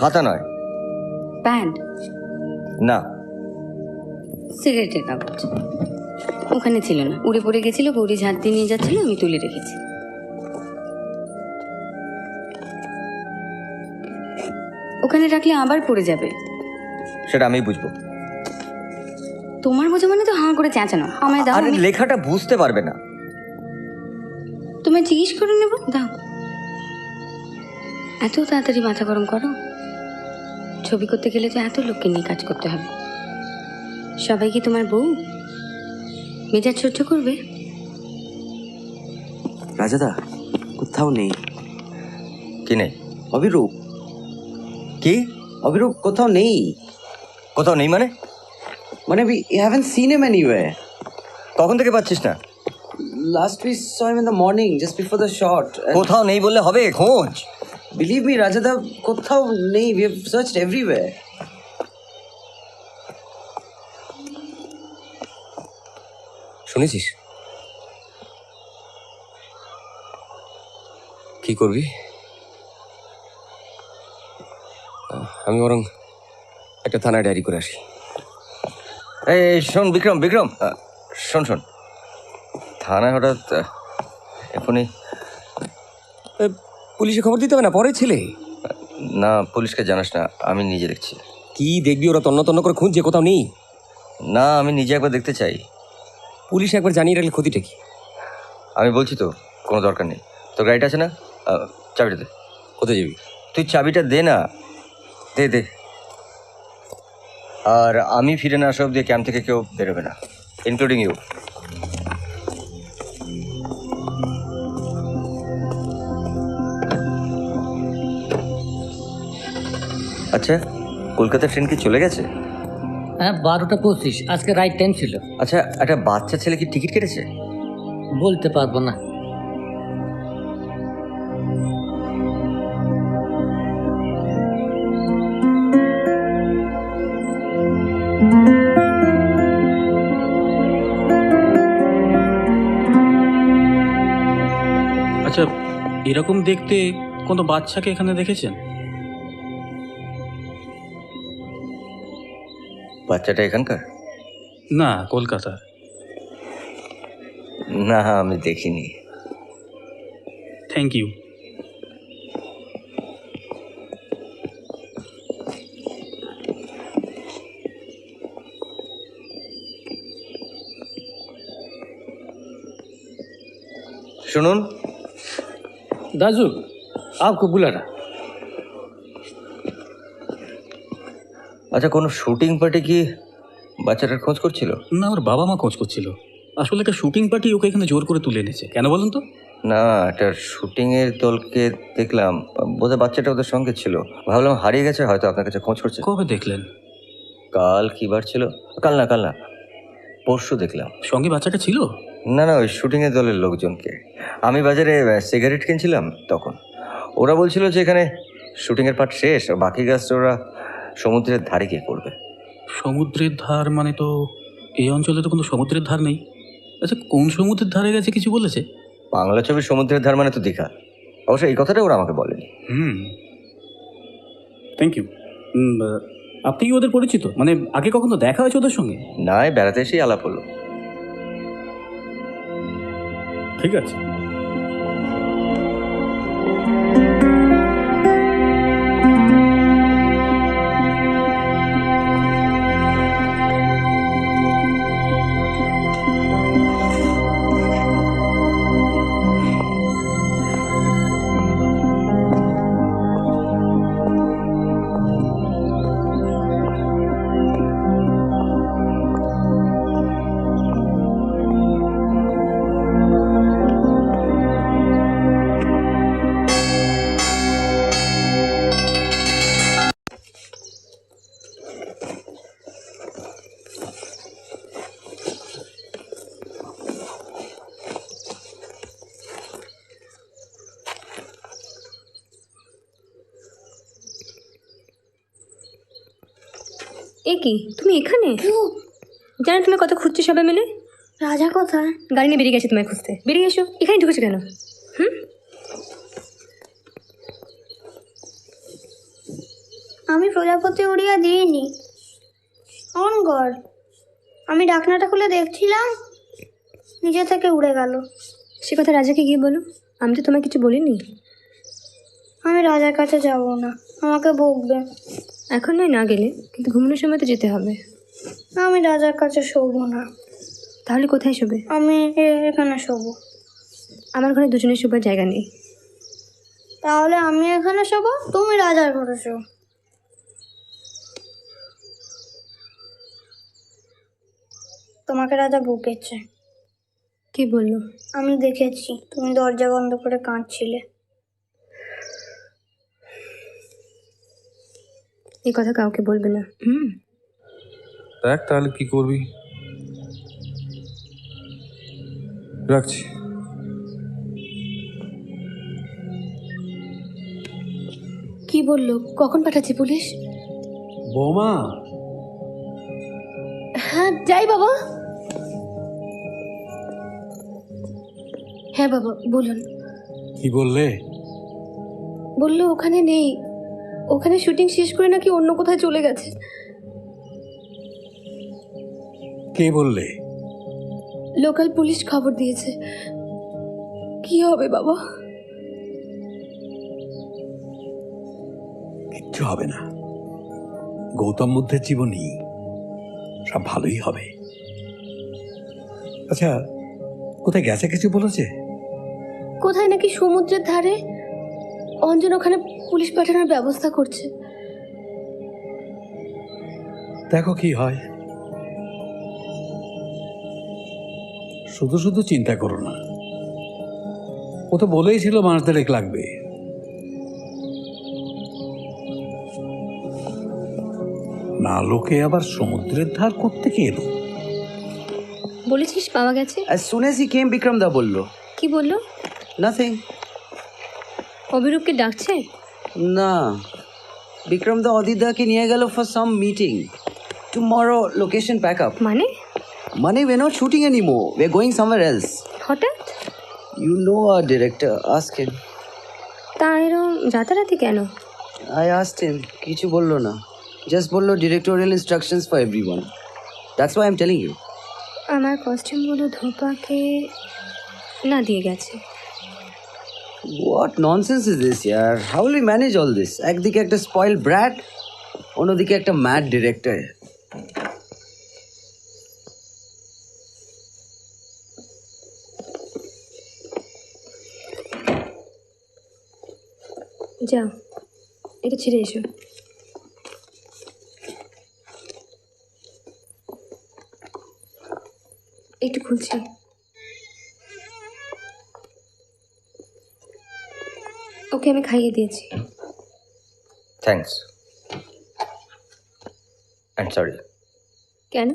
খাতা নয়, প্যান্ট না, সিগারেটের কাগজ। ওখানে ছিল না, উড়ে পড়ে গেছিল, গৌরী ঝাড় দিয়ে নিয়ে যাচ্ছিল, আমি তুলে রেখেছি। ওখানে রাখলে আবার পড়ে যাবে। সেটা আমি বুঝবো। তোমার বোঝা মানে তো হাঁ করে চেঁচানো। আমায় দাও। আরে লেখাটা বুঝতে পারবে না। তোমায় জিজ্ঞেস করে নেব, দাও। এত তাড়াতাড়ি মাথা গরম করো? ছবি করতে গেলে তো এত লোককে নিয়ে কাজ করতে হবে। সবাই কি তোমার বউ? মেজাজ সহ্য করবে? রাজাদা, কোথাও নেই। কি নেই? অভিরূপ। কি? অভিরূপ কোথাও নেই। কোথাও নেই মানে? মানে we haven't seen him anywhere. কখন থেকে পাচ্ছিস না? Last we saw him in the morning, just before the shot. কোথাও নেই বললে হবে? খোঁজ। Believe me, Rajada, কোথাও নেই. We have searched everywhere. শুনেছিস? কি করবি? আমি বরং একটা থানায় ডায়েরি করে আসি। এই শোন বিক্রম, বিক্রম, শোন শোন, থানায় হঠাৎ এখনই পুলিশে খবর দিতে হবে না, পরে ছেলে। না, পুলিশকে জানাস না, আমি নিজে দেখছি। কি দেখবি? ওরা তন্ন তন্ন করে খুঁজছে, কোথাও নেই। না, আমি নিজে একবার দেখতে চাই। পুলিশ একবার জানিয়ে রাখলে ক্ষতিটা কি? আমি বলছি তো, কোনো দরকার নেই। তোর গাড়িটা আছে না? চাবিটা দে। কোথায় যাবি? তুই চাবিটা দে না, দে দে। আর আমি ফিরে না আসা অব্দি ক্যাম্প থেকে কেউ বেরোবে না, ইনক্লুডিং ইউ। আচ্ছা, কলকাতার ট্রেন কি চলে গেছে? হ্যাঁ, 12:25, আজকে রাইট টাইম ছিল। আচ্ছা, একটা বাচ্চা ছেলে কি টিকিট কেটেছে? বলতে পারবো না। আচ্ছা, এরকম দেখতে কোনো বাচ্চাকে এখানে দেখেছেন? বাচ্চাটা এখানকার? না, কলকাতার। না, আমি দেখিনি। Thank you. শুনুন दाजू आपको बुला रहा। আচ্ছা, কোনো শুটিং পার্টি কি বাচ্চাটার খোঁজ করছিল? না, ওর বাবা মা খোঁজ করছিল। আসলে একটা শুটিং পার্টি ওকে এখানে জোর করে তুলে এনেছে। কেন বলুন তো? না, একটা শুটিংয়ের দলকে দেখলাম, বোধহয় বাচ্চাটা ওদের সঙ্গে ছিল। ভাবলাম হারিয়ে গেছে, হয়তো আপনার কাছে খোঁজ করছে। কবে দেখলেন? কাল কি বার ছিল? কাল না পরশু দেখলাম। সঙ্গে বাচ্চাটা ছিল? না, ওই শুটিংয়ের দলের লোকজনকে। আমি বাজারে সিগারেট কিনছিলাম তখন। ওরা বলছিল যে এখানে শুটিংয়ের পার্ট শেষ, বাকি কাজটা ওরা সমুদ্রের ধারে গিয়ে করবে। সমুদ্রের ধার মানে তো এই অঞ্চলে তো কোনো সমুদ্রের ধার নেই। আচ্ছা, কোন সমুদ্রের ধারে গেছে কিছু বলেছে? বাংলা ছবির সমুদ্রের ধার মানে তো দীঘা। অবশ্য এই কথাটা ওরা আমাকে বলেনি। Thank you. আপনি কি ওদের পরিচিত? মানে আগে কখনো দেখা হয়েছে ওদের সঙ্গে? না, বেড়াতে এসেই আলাপ হলো। ঠিক আছে। এ কি, তুমি এখানে? জানো তুমি কত খুঁজছো সবাই মিলে? রাজা কোথায়? গাড়ি নিয়ে বেরিয়ে গেছে তোমায় খুঁজতে। বেরিয়ে এসো, এখানে ঢুকেছো কেন? আমি প্রজাপতি উড়িয়ে দিইনি। অন গড, আমি ঢাকনাটা খুলে দেখছিলাম, নিজে থেকে উড়ে গেল। সে কথা রাজাকে গিয়ে বলো, আমি তো তোমায় কিছু বলিনি। আমি রাজার কাছে যাব না, আমাকে বকবে। এখন নয়, না গেলে, কিন্তু ঘুমানোর সময় তো যেতে হবে। আমি রাজার কাছে শোবো না। তাহলে কোথায় শোবে? আমি এখানে শোবো। আমার ঘরে দুজনের শোবার জায়গা নেই। তাহলে আমি এখানে শোবো, তুমি রাজার ঘরে শো। তোমাকে রাজা বকেছে। কি বললো? আমি দেখেছি, তুমি দরজা বন্ধ করে কাঁদছিলে। এই কথা কাউকে বলবে না। দেখ তাহলে কি করবি। রাখছি। কি বললো? কখন পাঠাচ্ছি পুলিশ? বৌমা। হ্যাঁ যাই বাবা। হ্যাঁ বাবা বলুন। কি বললে? বললো ওখানে নেই, ওখানে শুটিং শেষ করে নাকি অন্য কোথায় চলে গেছে। কে বললে? লোকাল পুলিশ খবর দিয়েছে। কি হবে বাবা? কিচ্ছু হবে না, গৌতম বুদ্ধের জীবনী, সব ভালোই হবে। আচ্ছা, কোথায় গেছে কিছু বলেছে? কোথায় নাকি সমুদ্রের ধারে। অঞ্জন ওখানে পুলিশ পাঠানোর ব্যবস্থা করছে। দেখো কি হয়। শুধু শুধু চিন্তা করো না, ও তো বলেই ছিল মাস দেড়েক লাগবে। না লোকে আবার সমুদ্রের ধার করতে কে এলো? বলেছিস পাওয়া গেছে? As soon as he came, Vikram দা বললো। কি বললো? নাথিং। অভিরূপকে ডাকছে? না, বিক্রম দা অদিদাকে নিয়ে গেল for some meeting. Tomorrow location pack up. মানে? মানে we're not shooting anymore. We're going somewhere else. হঠাৎ? You know our director. Ask him. তা এরম রাতারাতি কেন? I asked him. কিছু বললো না। Just বললো directorial instructions for everyone. That's why I'm telling you. আমার কস্টিউমগুলো ধোপাকে না দিয়ে গেছে। What nonsense is this, yaar? How will we manage all this? একদিকে একটা spoiled brat, অন্যদিকে একটা mad director. যাও, এটা ছিঁড়ে এসো। একটু খুলছি। ওকে আমি খাইয়ে দিয়েছি। Thanks and sorry. কেন?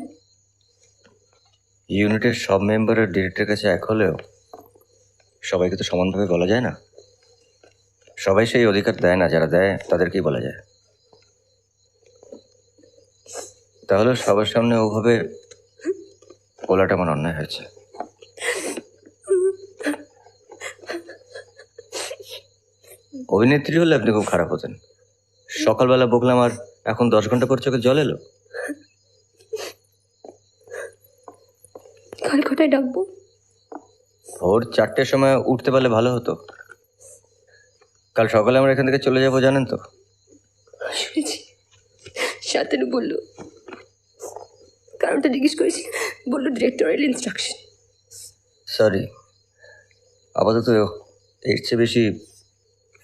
ইউনিটের সব মেম্বারের ডিরেক্টরের কাছে এক হলেও সবাইকে তো সমানভাবে বলা যায় না। সবাই সেই অধিকার দেয় না, যারা দেয় তাদেরকেই বলা যায়। তাহলে সবার সামনে ওভাবে বলাটা আমার অন্যায় হয়েছে। অভিনেত্রী হলে আপনি খুব খারাপ হতেন। সকালবেলা বকলাম আর এখন 10 ঘন্টা পর চোখে জল এলো। কাল কটায় ডাকবো? ভোর 4টের সময় উঠতে পারলে ভালো হতো। কাল সকালে আমরা এখান থেকে চলে যাবো, জানেন তো? শুনেছি, শান্তনু বললো। কারণটা জিজ্ঞেস করেছি, বললো ডিরেক্টরিয়াল ইনস্ট্রাকশন। সরি, আপাতত এর চেয়ে বেশি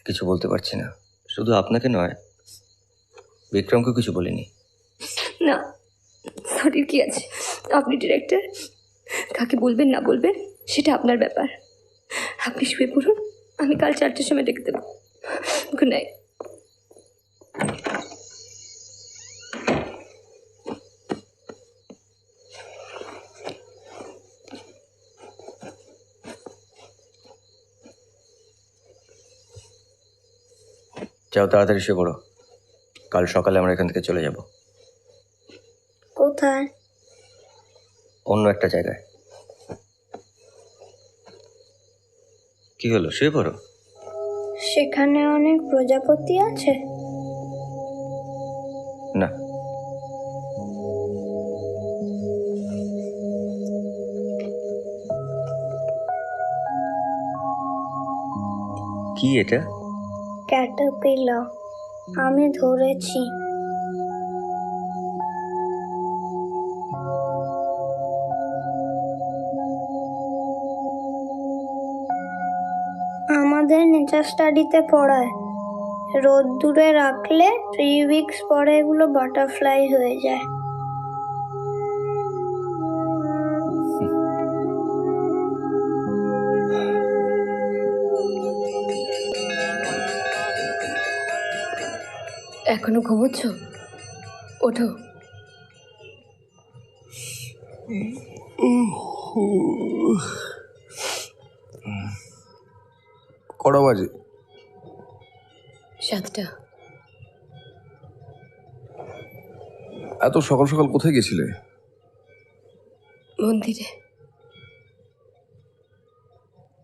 কিছু বলতে পারছি না। শুধু আপনাকে নয়, বিক্রমকে কিছু বলিনি। না, সরির কি আছে? আপনি ডিরেক্টর, কাকে বলবেন না বলবেন সেটা আপনার ব্যাপার। আপনি শুয়ে পড়ুন, আমি কাল 4টের সময় ডেকে দেবো। Good night. যাও, তাড়াতাড়ি শুয়ে পড়ো। কাল সকালে আমরা এখান থেকে চলে যাব। কোথায়? অন্য একটা জায়গায়। কি হলো, শুয়ে পড়ো। সেখানে অনেক প্রজাপতি আছে? না। কি এটা? ক্যাটারপিলার, আমি ধরেছি। আমাদের নেচার স্টাডিতে পড়ায় রোদ্দুরে রাখলে 3 উইকস পরে এগুলো বাটারফ্লাই হয়ে যায়। এখনো ঘুমোচ্ছ? ওঠো। কটা বাজে? 7টা। এত সকাল সকাল কোথায় গেছিলে? মন্দিরে।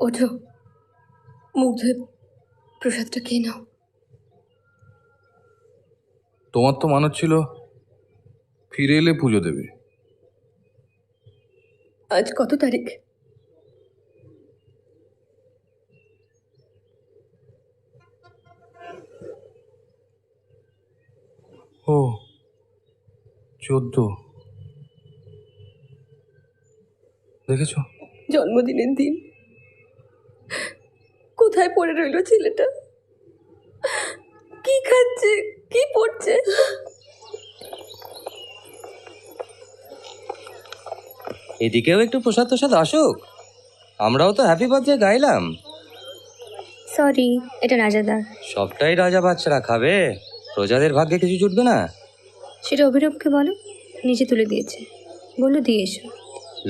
ওঠো, মুখ ধুয়ে প্রসাদটা খেয়ে নাও। তোমার তো মনে ছিল ফিরে এলে পুজো দেবে। আজ কত তারিখ? ও 14। দেখেছ? জন্মদিনের দিন। কোথায় পড়ে রইল ছেলেটা? কি খাচ্ছে, কি পড়ছে? এদিকেও একটু প্রসাদ প্রসাদ আসুক, আমরাও তো হ্যাপি বার্থডে গাইলাম। সরি, এটা রাজাদার। সবটাই রাজা বাচ্চারা খাবে, প্রজাদের ভাগ্যে কিছু জুটবে না। সেটা অভিনবকে বলো, নিজে তুলে দিয়েছে, বললো দিয়ে এসো।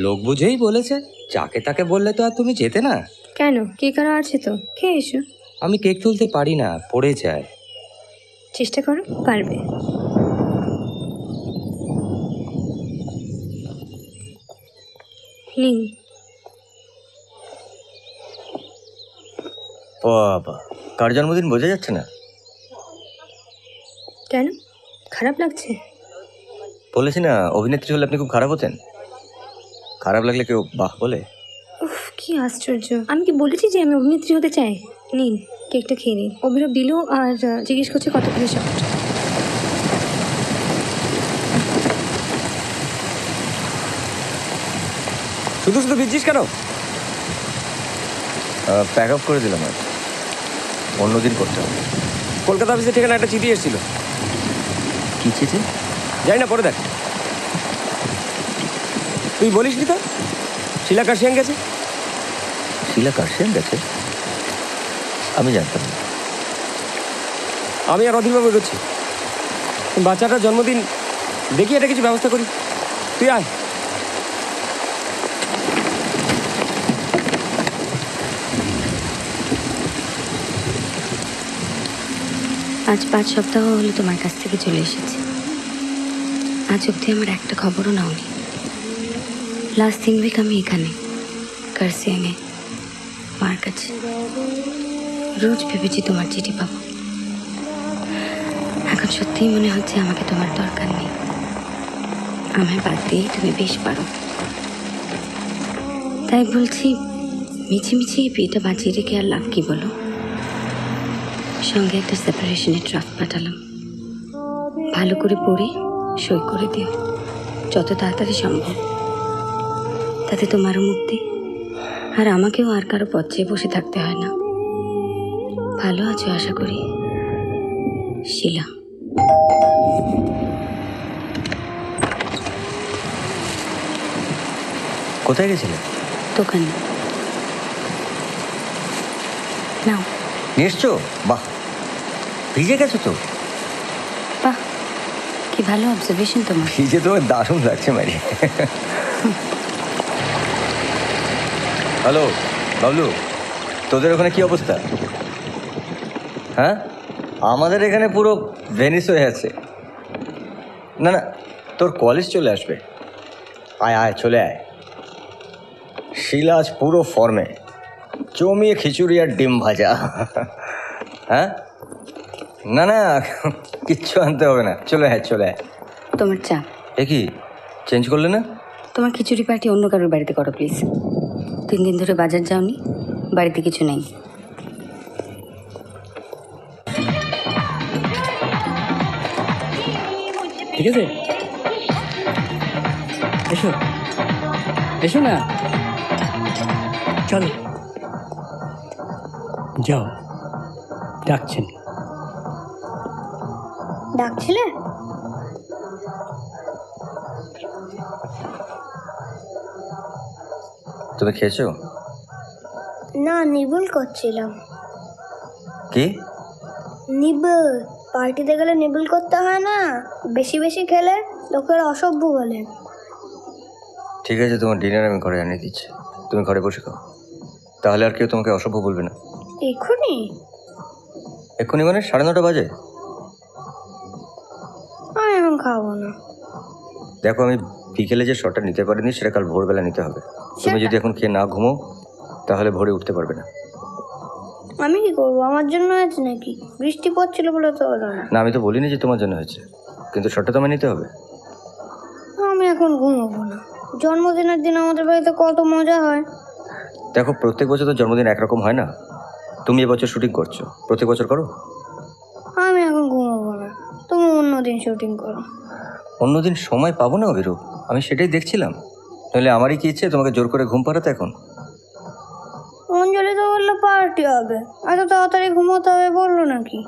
লোক বুঝেই বলেছে, যাকে তাকে বললে তো আর তুমি যেতে না। কেন, কেক আরও আছে তো, খেয়ে এসো। আমি কেক তুলতে পারি না, পড়ে যায়। চেষ্টা করো, পারবে। নিন। বাবা, কার জন্মদিন বোঝা যাচ্ছে না। কেন, খারাপ লাগছে? বলেছি না, অভিনেত্রী হলে আপনি খুব খারাপ হতেন। খারাপ লাগলে কেউ বাহ বলে? উফ, কি আশ্চর্য! আমি কি বলেছি যে আমি অভিনেত্রী হতে চাই? নিন, কেকটা খেয়ে নিন। অভিনব দিল আর জিজ্ঞেস করছে কতক্ষণে শট। শুধু শুধু ভিজছিস কেন? প্যাক আপ করে দিলাম আর। অন্যদিন করতে হবে। কলকাতা অফিসের ঠিকানা একটা চিঠি এসেছিল। কি চিঠি? যাই না, পরে দেখ। তুই বলিস নি তো শিলা কার্শিয়াং গেছে? শিলা কার্শিয়াং গেছে? আমি জানতাম না। আমি আর অধীরবাবু এগোচ্ছি। বাচ্চাটার জন্মদিন, দেখি এটা কিছু ব্যবস্থা করি। তুই আয়। আজ 5 সপ্তাহ হলো তোমার কাছ থেকে চলে এসেছি। আজ অবধি আমার একটা খবরও নাওনি। লাস্ট 3 উইক আমি এখানে কার্সিয়াংয়ে মার কাছে। রোজ ভেবেছি তোমার চিঠি পাবো। এখন সত্যিই মনে হচ্ছে আমাকে তোমার দরকার নেই। আমার বাদ দিয়েই তুমি বেশ পারো। তাই বলছি, মিছিমিছি এই বিয়েটা বাঁচিয়ে রেখে আর লাভ কি বলো? সঙ্গে একটা সেপারেশনের ড্রাফট পাঠালাম। ভালো করে পড়ে সই করে দিও যত তাড়াতাড়ি সম্ভব। তাতে তোমারও মুক্তি, আর আমাকেও আর কারো পথ চেয়ে বসে থাকতে হয় না। ভালো আছো আশা করি, শিলা। কোথায় গেছিলে? দোকানে। নাও। নিয়ে এসছো? বাহ, ভিজে গেছো তো? বাহ, কি ভালো অবজারভেশন তোমার। ভিজে তোমার দারুণ লাগছে মারি। হ্যালো বাবলু, তোদের ওখানে কি অবস্থা? হ্যাঁ, আমাদের এখানে পুরো ভেনিস হয়ে আছে। না না, তোর কলেজ চলে আসবে। আয় আয়, চলে আয়। শিলা আজ পুরো ফর্মে, জমিয়ে খিচুড়ি আর ডিম ভাজা। হ্যাঁ, না না, কিচ্ছু আনতে হবে না, চলে আয় চলে আয়। তোমার চা। এ কি চেঞ্জ করলে না? তোমার খিচুড়ি পার্টি অন্য কারোর বাড়িতে করো প্লিজ। 3 দিন ধরে বাজার যাওনি, বাড়িতে কিছু নেই। ঠিক আছে, এসো এসো না, চলো যাও। ডাকছেন। ডাকছিলে? তুমি খেয়েছো? না, নিবল করছিলাম। কি? নিবল, পার্টিতে গেলে নিবল করতে হয় না? বেশি বেশি খেলে লোকেরা অসভ্য বলে। ঠিক আছে, তোমার ডিনার আমি ঘরে আনিয়ে দিচ্ছি, তুমি ঘরে বসে খাও। তাহলে আর কেউ তোমাকে অসভ্য বলবে না। এক্ষুনি? এক্ষুনি মানে 9:30 বাজে। আমি এখন খাবো না। দেখো, আমি বিকেলে যে শটটা নিতে পারিনি সেটা কাল ভোরবেলা নিতে হবে। তুমি যদি এখন খেয়ে না ঘুমো তাহলে ভোরে উঠতে পারবে না। আমি কি করবো? আমার জন্য হয়েছে নাকি? বৃষ্টি পড়ছিল বলে তো হলো না। না, আমি তো বলিনি যে তোমার জন্য হয়েছে, কিন্তু শটটা তো আমার নিতে হবে। আমি এখন ঘুমাবো না। জন্মদিনের দিন আমাদের বাড়িতে কত মজা হয়। দেখো, প্রত্যেক বছর তো জন্মদিন একরকম হয় না। তুমি এবছর শুটিং করছো, প্রত্যেক বছর করো। আমি এখন ঘুমাবো না, তুমি অন্যদিন শুটিং করো। অন্যদিন সময় পাবো না অভিরূপ, আমি সেটাই দেখছিলাম। তাহলে আমারই কি ইচ্ছে তোমাকে জোর করে ঘুম পাড়াতে এখন? অঞ্জলি তো বললো পার্টি হবে, এত তাড়াতাড়ি ঘুমোতে হবে বললো নাকি?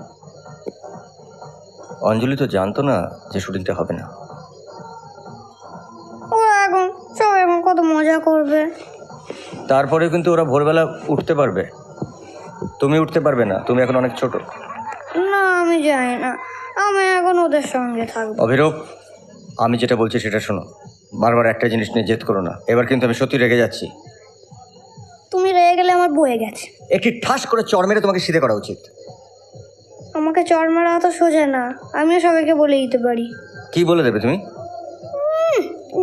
অঞ্জলি তো জানতো না যে শুটিংটা হবে না। ও এখন সব এখন কত মজা করবে। তারপরে কিন্তু ওরা ভোরবেলা উঠতে পারবে, তুমি উঠতে পারবে না, তুমি এখন অনেক ছোট। না, আমি জানি না, আমি এখন ওদের সঙ্গে থাকবো। অভিরূপ, আমি যেটা বলছি সেটা শোনো। বারবার একটা জিনিস নিয়ে জেদ করো না। এবার কিন্তু আমি সত্যি রেগে যাচ্ছি। তুমি রেগে গেলে আমার বয়ে গেছে। একটি ঠাস করে চড় মেরে তোমাকে সিধে করা উচিত। আমাকে চড় মারা অত সোজা না, আমিও সবাইকে বলে দিতে পারি। কি বলে দেবে তুমি?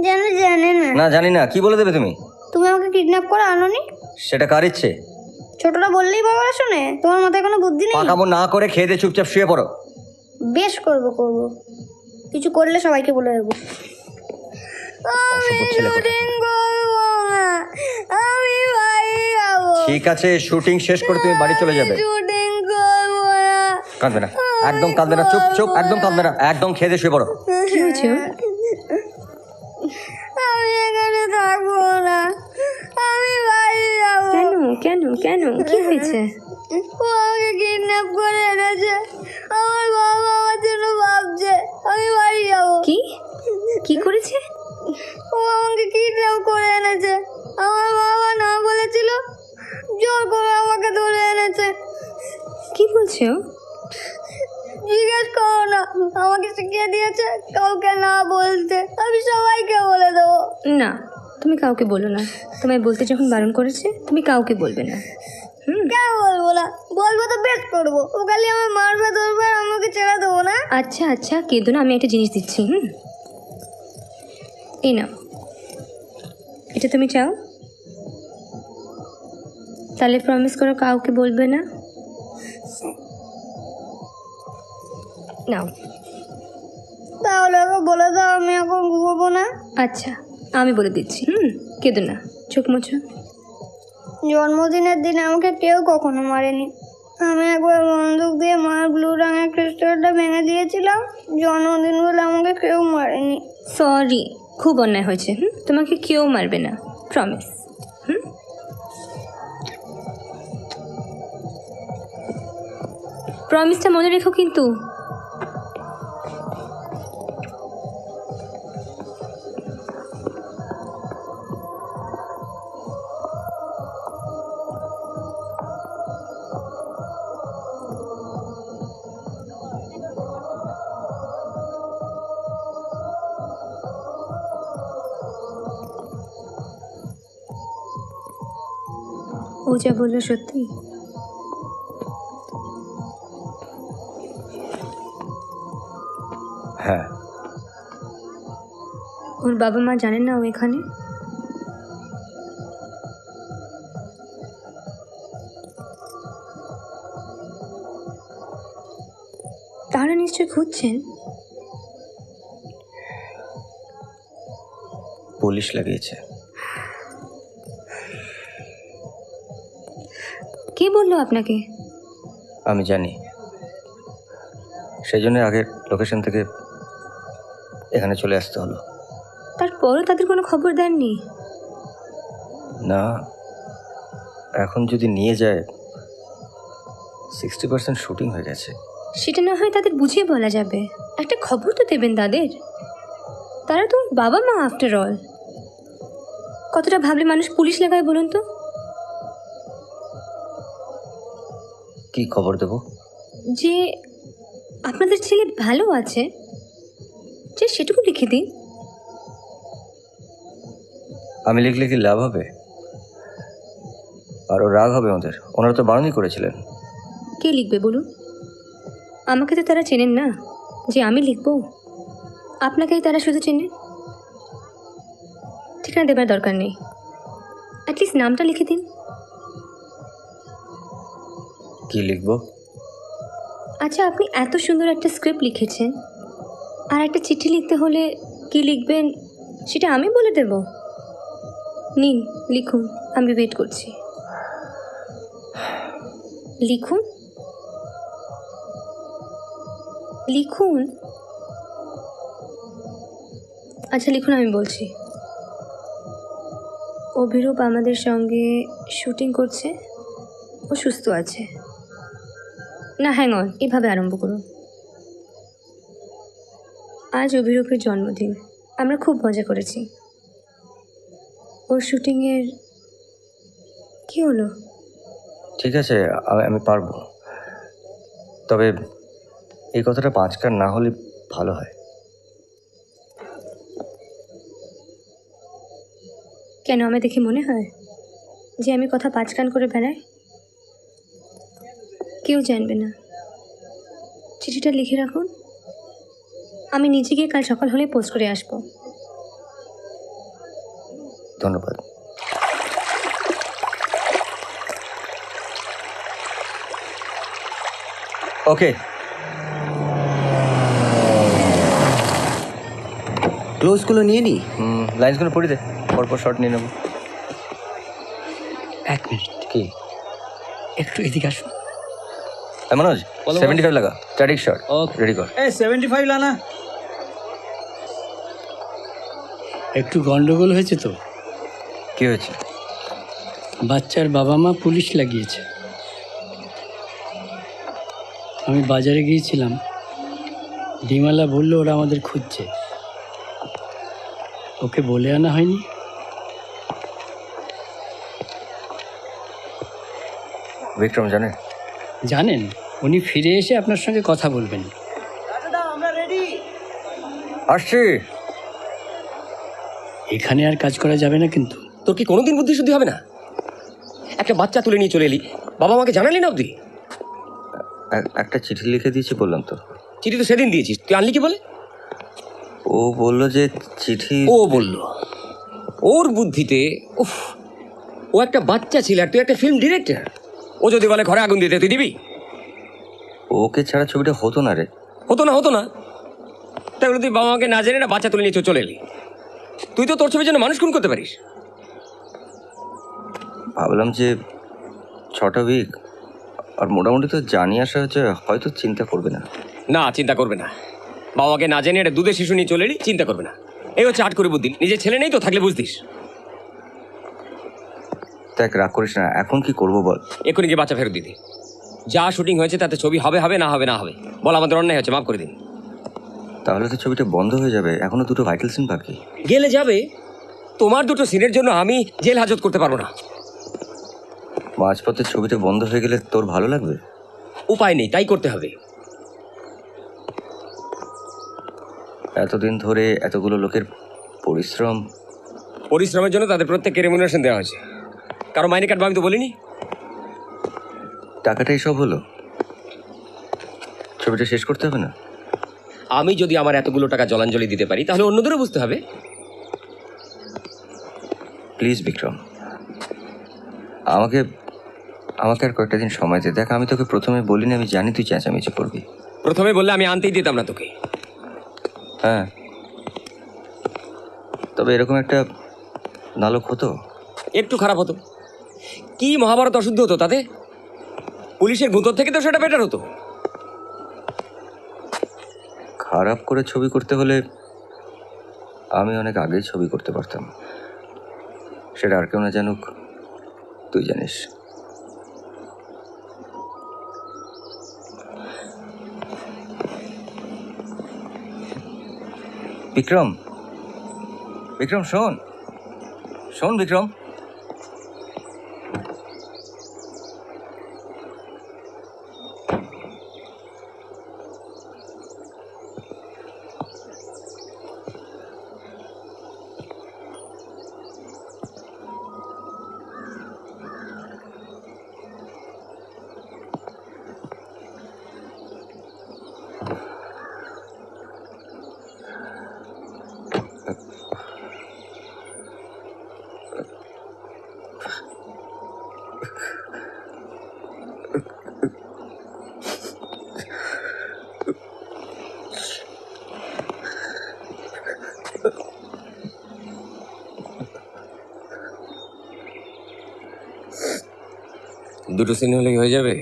জানে না। না, জানি না, কি বলে দেবে তুমি? তুমি আমাকে কিডন্যাপ করে আনোনি? সেটা কার ইচ্ছে? ছোটরা বললেই বাবারা শোনে? তোমার মাথায় কোনো বুদ্ধি নেই? পাকামো না করে খেয়ে দিয়ে চুপচাপ শুয়ে পড়ো। বেশ, করবো। কিছু করলে সবাইকে বলে দেবো। ঠিক আছে, শুটিং শেষ করে তুমি বাড়ি চলে যাবে। কাঁদবে না, একদম কাঁদবে না, চুপ চুপ, একদম কাঁদবে না, একদম খেয়ে দিয়ে শুয়ে পড়ো। কি হয়েছে? আমি এখানে থাকবো না, আমি বাড়ি যাবো। কেন? কেন কেন কি হয়েছে? ও আমাকে কিডন্যাপ করে এনেছে। আমার বাবা আমার জন্য ভাবছে আমি বাড়ি যাবো। কি কি করেছে? ও আমাকে কিডন্যাপ করে এনেছে। আমার বাবা না বলেছিল, জোর করে আমাকে ধরে এনেছে। কি বলছো? জিজ্ঞেস করো না, আমাকে শিখিয়ে দিয়েছে কাউকে না বলতে। আমি সবাইকে বলে দেবো। না, তুমি কাউকে বলো না। তোমায় বলতে যখন বারণ করেছে তুমি কাউকে বলবে না। কেন বলবো না? বলবো তো বেশ করবো। ও খালি আমার মারবে ধরবে আর আমাকে ছেড়ে দেবো না। আচ্ছা আচ্ছা কেঁদো না, আমি একটা জিনিস দিচ্ছি। এই নাও, এটা তুমি চাও? তাহলে প্রমিস করো কাউকে বলবে না। নাও। তাহলে ওকে বলে দাও আমি এখন ঘুমাবো না। আচ্ছা আমি বলে দিচ্ছি। কেঁদো না, চোখ মোছো। জন্মদিনের দিন আমাকে কেউ কখনো মারেনি। আমি একবার বন্দুক দিয়ে মার ব্লু রঙের ক্রিস্টালটা ভেঙে দিয়েছিলাম। জন্মদিন বলে আমাকে কেউ মারেনি। সরি, খুব অন্যায় হয়েছে। তোমাকে কেউ মারবে না, প্রমিস। প্রমিসটা মনে রেখো কিন্তু। ও যা বললো সত্যি? হ্যাঁ। ওর বাবা মা জানেন না ও এখানে? তারা নিশ্চয় খুঁজছেন। পুলিশ লাগিয়েছে। কে বললো আপনাকে? আমি জানি, সেই জন্য আগের লোকেশন থেকে এখানে চলে আসতে হলো। তারপরও তাদের কোনো খবর দেননি? না, এখন যদি নিয়ে যায় 60% শুটিং হয়ে গেছে। সেটা না হয় তাদের বুঝিয়ে বলা যাবে। একটা খবর তো দেবেন তাদের। তারা তো বাবা মা আফটার অল। কতটা ভাবলে মানুষ পুলিশ লাগায় বলুন তো? কি খবর দেব? যে আপনাদের ছেলে ভালো আছে, যে সেটুকু লিখে দিন। আমি লিখলে কি লাভ হবে? আরও রাগ হবে ওদের। ওনারা তো বারণই করেছিলেন। কে লিখবে বলুন? আমাকে তো তারা চেনেন না যে আমি লিখবো। আপনাকেই তারা শুধু চেনে। ঠিকানা দেবার দরকার নেই, অ্যাটলিস্ট নামটা লিখে দিন। কি লিখবো? আচ্ছা, আপনি এত সুন্দর একটা স্ক্রিপ্ট লিখেছেন, আর একটা চিঠি লিখতে হলে কি লিখবেন সেটা আমি বলে দেব? নিন লিখুন, আমি ওয়েট করছি। লিখুন লিখুন। আচ্ছা লিখুন, আমি বলছি। অভিরূপ আমাদের সঙ্গে শুটিং করছে, ও সুস্থ আছে। না হ্যাং অন, এভাবে আরম্ভ করুন। আজ অভিরূপের জন্মদিন, আমরা খুব মজা করেছি। ওর শুটিংয়ের কি হলো? ঠিক আছে, আমি পারবো, তবে এই কথাটা 5 কান না হলে ভালো হয়। কেন, আমায় দেখে মনে হয় যে আমি কথা 5 কান করে বেড়াই? কেউ জানবে না। চিঠিটা লিখে রাখুন, আমি নিজে গিয়ে কাল সকাল হলে পোস্ট করে আসবো। ধন্যবাদ। ওকে, ক্লোজগুলো নিয়ে নি। লাইন্সগুলো পড়ে দে, পরপর শর্ট নিয়ে নেবো। 1 মিনিট। কি? একটু এদিকে আসুন। মনোজ, 75 লাগা, স্ট্যাটিক শট রেডি কর। 75 লানা। একটু গন্ডগোল হয়েছে তো। কি হয়েছে? বাচ্চার বাবা মা পুলিশ লাগিয়েছে। আমি বাজারে গিয়েছিলাম, ডিমালা বললো ওরা আমাদের খুঁজছে। ওকে বলে আনা হয়নি। বিক্রম জানে? জানেন, উনি ফিরে এসে আপনার সঙ্গে কথা বলবেন। আসছি। এখানে আর কাজ করা যাবে না কিন্তু। তোর কি কোনোদিন বুদ্ধি শুদ্ধি হবে না? একটা বাচ্চা তুলে নিয়ে চলে এলি, বাবা মাকে জানালি না অবধি? একটা চিঠি লিখে দিয়েছি বললাম তো। চিঠি তো সেদিন দিয়েছিস, তুই আনলি কি বলে? ও বললো যে চিঠি। ও বলল ওর বুদ্ধিতে। উফ, ও একটা বাচ্চা ছিল আর তুই একটা ফিল্ম ডিরেক্টর। ও যদি বলে ঘরে আগুন দিতে, তুই দিবি? ওকে ছাড়া ছবিটা হতো না রে। হতো না তাই বলে তুই বাবা মাকে না জেনে না বাচ্চা তুলে নিয়ে চলে এলি। তুই তো তোর ছবির জন্য মানুষ খুন করতে পারিস। ভাবলাম যে 6টা উইক আর মোটামুটি তো জানিয়ে আসা হচ্ছে, হয়তো চিন্তা করবে না। না, চিন্তা করবে না। বাবা মাকে না জেনে একটা দুধের শিশু নিয়ে চলে এলি, চিন্তা করবে না। এই হচ্ছে আট করে বুদ্ধি। নিজের ছেলে নেই তো, থাকলে বুঝতিস। দেখ, রাগ করিস না, এখন কি করবো বল? এক্ষুনি গিয়ে বাচ্চা ফেরত দিদি। যা শুটিং হয়েছে তাতে ছবি হবে না হবে বল, আমাদের অন্যায় হচ্ছে, মাফ করে দিন। তাহলে তো ছবিটা বন্ধ হয়ে যাবে, এখনো 2টো ভাইটাল সিন বাকি। গেলে যাবে, তোমার 2টো সিনের জন্য আমি জেল হাজত করতে পারবো না। মাঝপথে ছবিটা বন্ধ হয়ে গেলে তোর ভালো লাগবে? উপায় নেই, তাই করতে হবে। এতদিন ধরে এতগুলো লোকের পরিশ্রমের জন্য তাদের প্রত্যেককে রেমুনারেশন দেওয়া হয়েছে। কারো মাইনে কাটবো আমি তো বলিনি। টাকাটাই সব হলো, ছবিটা শেষ করতে হবে না? আমি যদি আমার এতগুলো টাকা জলাঞ্জলি দিতে পারি তাহলে অন্যদেরও বুঝতে হবে। প্লিজ বিক্রম, আমাকে আর কয়েকটা দিন সময় দে। দেখ, আমি তোকে প্রথমে বলিনি, আমি জানি তুই চেঁচামেচি করবি। প্রথমে বললে আমি আনতেই দিতাম না তোকে। হ্যাঁ, তবে এরকম একটা নাটক হতো, একটু খারাপ হতো। কি মহাভারত অশুদ্ধ হতো তাতে? পুলিশের গুঁতর থেকে তো সেটা বেটার হতো। খারাপ করে ছবি করতে হলে আমি অনেক আগেই ছবি করতে পারতাম। সেটা আর কেউ না জানুক, তুই জানিস। বিক্রম, শোন বিক্রম। দুটো সিন হলে হয়ে যাবে।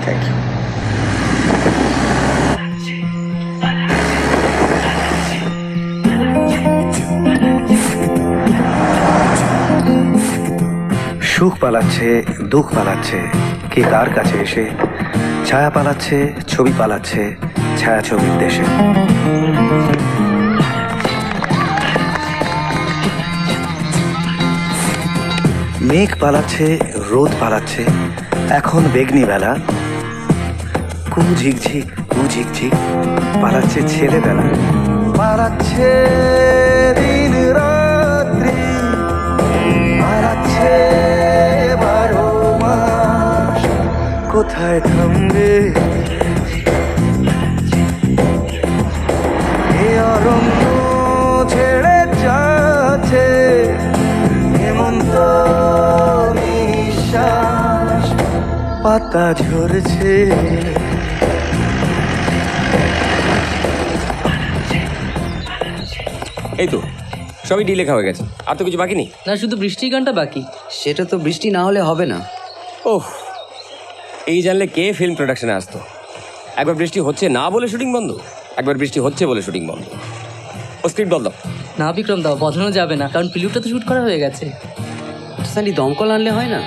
Thank you. সুখ পালাচ্ছে, দুঃখ পালাচ্ছে, কে কার কাছে এসে ছায়া পালাচ্ছে, ছবি পালাচ্ছে ছায়া ছবির দেশে। মেঘ পালাচ্ছে, রোদ পালাচ্ছে, এখন বেগনি বেলা, কু ঝিকঝিক পালাচ্ছে ছেলেবেলা। পালাচ্ছে দিন রাত্রি, পালাচ্ছে 12 মাস, কোথায় থামবে এ অরণ্য ছেড়ে যাচ্ছে হেমন্ত নিঃশ্বাস, পাতা ঝরছে। এই তো সবই ডি লেখা হয়ে গেছে, আর তো কিছু বাকি নেই। না, শুধু বৃষ্টির গানটা বাকি। সেটা তো বৃষ্টি না হলে হবে না। ওহ, এই জানলে কে ফিল্ম প্রোডাকশনে আসতো? একবার বৃষ্টি হচ্ছে না বলে শুটিং বন্ধ, একবার বৃষ্টি হচ্ছে বলে শুটিং বন্ধ। ও স্ক্রিপ্ট বল দাও। না বিক্রম দা, বদলানো যাবে না, কারণ পিলুটা তো শুট করা হয়ে গেছে। সালি দমকল আনলে হয় না?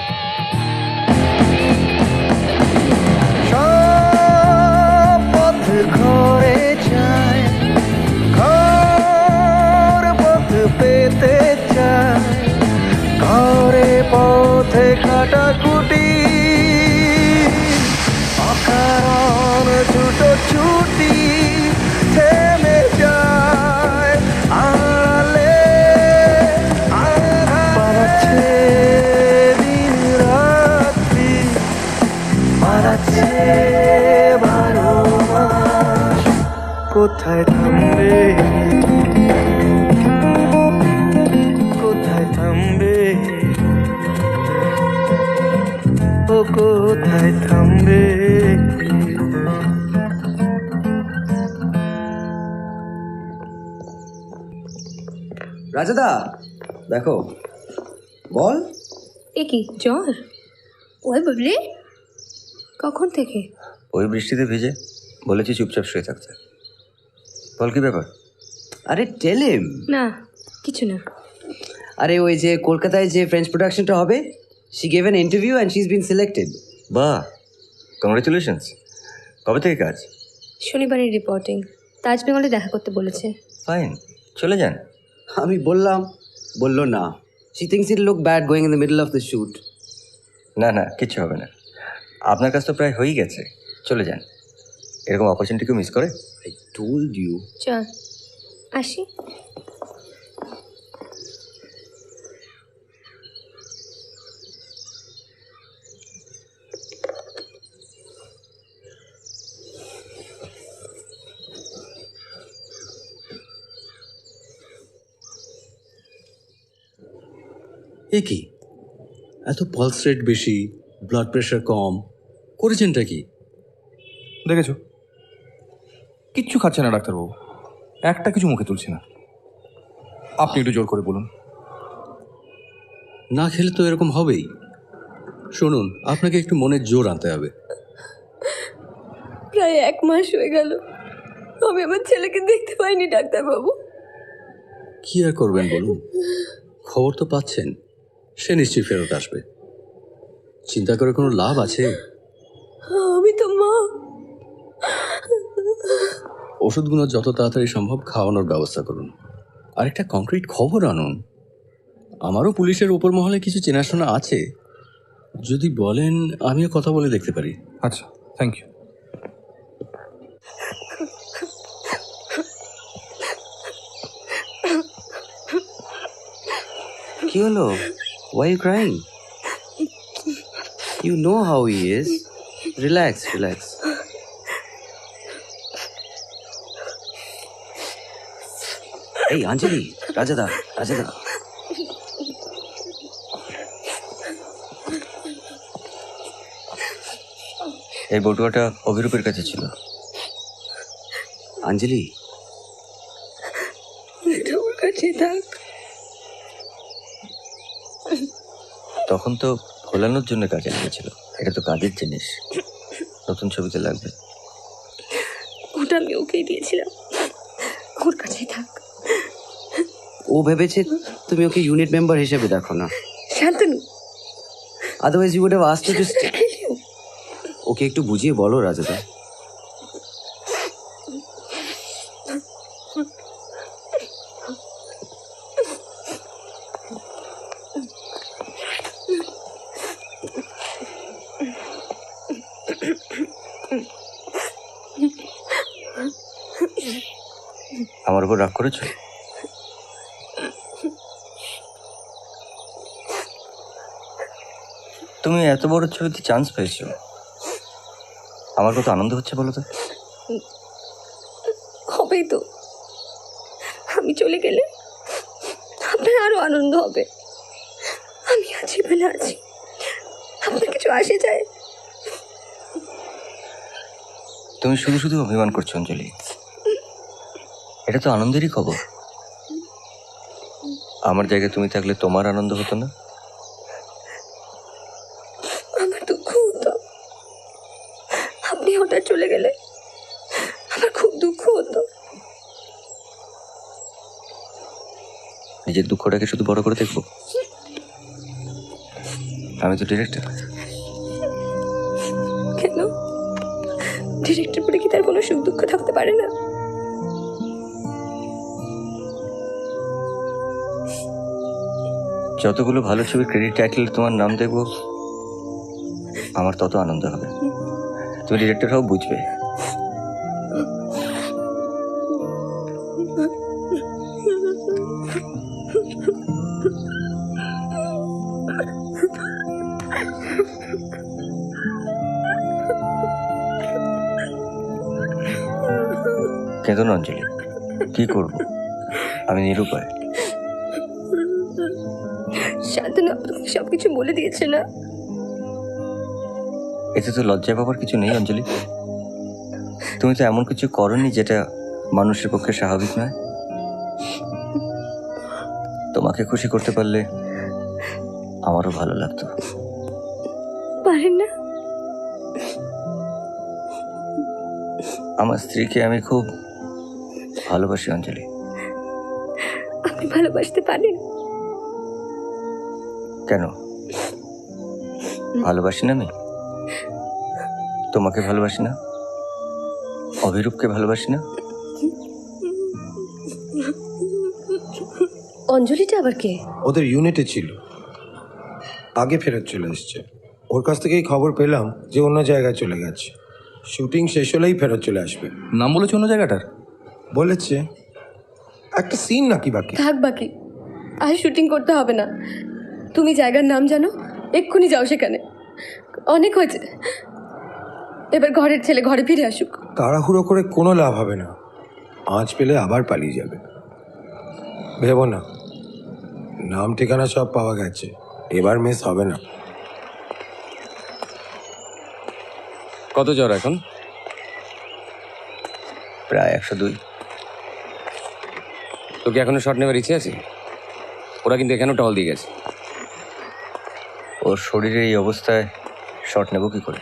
পথ ঘরে যায়, ঘর পথ পেতে চায়, ঘরে পথে কাটাকুটি, অকারণ ছুটো ছুটি থেমে যায়, আলে পালাচ্ছে দিন রাত্রি, পালাচ্ছে 12 মাস, কোথায় থামবে, কোথায় থামবে, ও কোথায় থামবে? রাজাদা দেখো, বল। এ কি জ্বর? ওই বুবলি কখন থেকে? ওই বৃষ্টিতে ভিজে বলেছি চুপচাপ শুয়ে থাকতে। বল কি ব্যাপার? আরে টেলিম। না কিছু না। আরে ওই যে কলকাতায় যে ফ্রেঞ্চ প্রোডাকশনটা হবে, she gave an interview and she is been selected. বাহ, কংগ্রেচুলেশনস। কবে থেকে কাজ? শনিবারের রিপোর্টিং। তাজ বেঙ্গলে দেখা করতে বলেছে। ফাইন, চলে যান। আমি বললাম, বললো না। She things it look bad going in the middle of the shoot. না না, কিচ্ছু হবে না। আপনার কাজ তো প্রায় হয়েই গেছে, চলে যান। এরকম অপরচুনিটি কেউ মিস করে? I told you. চল আসি। এ কি, এত পালস রেট বেশি, ব্লাড প্রেশার কম, করেছেনটা কি? দেখেছো, কিচ্ছু খাচ্ছে না ডাক্তারবাবু, একটা কিছু মুখে তুলছে না। আপনি একটু জোর করে বলুন। না খেলে তো এরকম হবেই। শুনুন, আপনাকে একটু মনের জোর আনতে হবে। প্রায় 1 মাস হয়ে গেল আমি আমার ছেলেকে দেখতে পাইনি ডাক্তারবাবু। কি আর করবেন বলুন, খবর তো পাচ্ছেন, সে নিশ্চয়ই ফেরত আসবে। চিন্তা করে কোনো লাভ আছে? আমি তো মা। ওষুধগুলো যত তাড়াতাড়ি সম্ভব খাওয়ানোর ব্যবস্থা করুন, আর একটা কংক্রিট খবর আনুন। আমারও পুলিশের ওপর মহলে কিছু চেনাশোনা আছে, যদি বলেন আমিও কথা বলে দেখতে পারি। আচ্ছা, থ্যাংক ইউ। কি হলো? Why are you crying? You know how he is. Relax, relax. Hey, Anjali, Rajada, Rajada. এই বটুয়াটা অভিরূপের কাছে ছিল। আঞ্জলি, এটা ওর কাছে থাক। তখন তো ভোলানোর জন্য কাজে লেগেছিল, এটা তো কাজের জিনিস, নতুন ছবিতে লাগবে। ওটা আমি ওকেই দিয়েছিলাম, ওর কাছেই থাক। ও ভেবেছে তুমি ওকে ইউনিট মেম্বার হিসেবে দেখো না। Shantanu, otherwise you would have asked to stay. Okay একটু বুঝিয়ে বলো রাজাদা। আমার উপর রাগ করেছো? তুমি এত বড় ছবিতে চান্স পেয়েছো, আমার কত আনন্দ হচ্ছে বলো তো। হবেই তো, আমি চলে গেলে আপনার আরো আনন্দ হবে। আমি আছি বলে আছি, আপনার কিছু আসে যায়। তুমি শুধু শুধু অভিমান করছো অঞ্জলি, এটা তো আনন্দেরই খবর। আমার জায়গায় তুমি থাকলে তোমার আনন্দ হতো না? আমার দুঃখ হতো, আপনি হঠাৎ চলে গেলে আমার খুব দুঃখ হতো। নিজের দুঃখটাকে শুধু বড় করে দেখবো? আমি তো ডিরেক্টর। কেন ডিরেক্টর পরে কি তার কোনো সুখ দুঃখ থাকতে পারে না? যতগুলো ভালো ছবির ক্রেডিট টাইটেল তোমার নাম দেখবো আমার তত আনন্দ হবে। তুমি ডিরেক্টর হও, বুঝবে। কেঁদো না অঞ্জলি, কি করবো, আমি নিরুপায়। শান্তনু আপনাকে সবকিছু বলে দিয়েছে না? এতে তো লজ্জা পাবার কিছু নেই অঞ্জলি। তুমি তো এমন কিছু করনি যেটা মানুষের পক্ষে স্বাভাবিক নয়। তোমাকে খুশি করতে পারলে আমারও ভালো লাগতো। পারেন না? আমার স্ত্রীকে আমি খুব ভালোবাসি অঞ্জলি। আপনি ভালোবাসতে পারেন? কেন ভালোবাসি না? আমি তোমাকে ভালোবাসি না? অভিরূপকে ভালোবাসি না? অঞ্জলিটা আবার কে? ওদের ইউনিটে ছিল, আগে ফেরত চলে এসছে। ওর কাছ থেকেই খবর পেলাম যে অন্য জায়গায় চলে গেছে। শুটিং শেষ হলেই ফেরত চলে আসবে। নাম বলেছে অন্য জায়গাটার? বলেছে একটা সিন নাকি বাকি। থাক বাকি, আর শুটিং করতে হবে না। তুমি জায়গার নাম জানো, এক্ষুনি যাও সেখানে। অনেক হয়েছে, এবার ঘরের ছেলে ঘরে ফিরে আসুক। তাড়াহুড়ো করে কোনো লাভ হবে না, আঁচ পেলে আবার পালিয়ে যাবে। ভেবো না, নাম ঠিকানা সব পাওয়া গেছে, এবার মিস হবে না। কত জ্বর এখন? প্রায় 102। তোকে এখনো শট নেওয়ার ইচ্ছে আছে? ওরা কিন্তু এখানেও টহল দিয়ে গেছে। ওর শরীরের এই অবস্থায় শট নেব কি করে?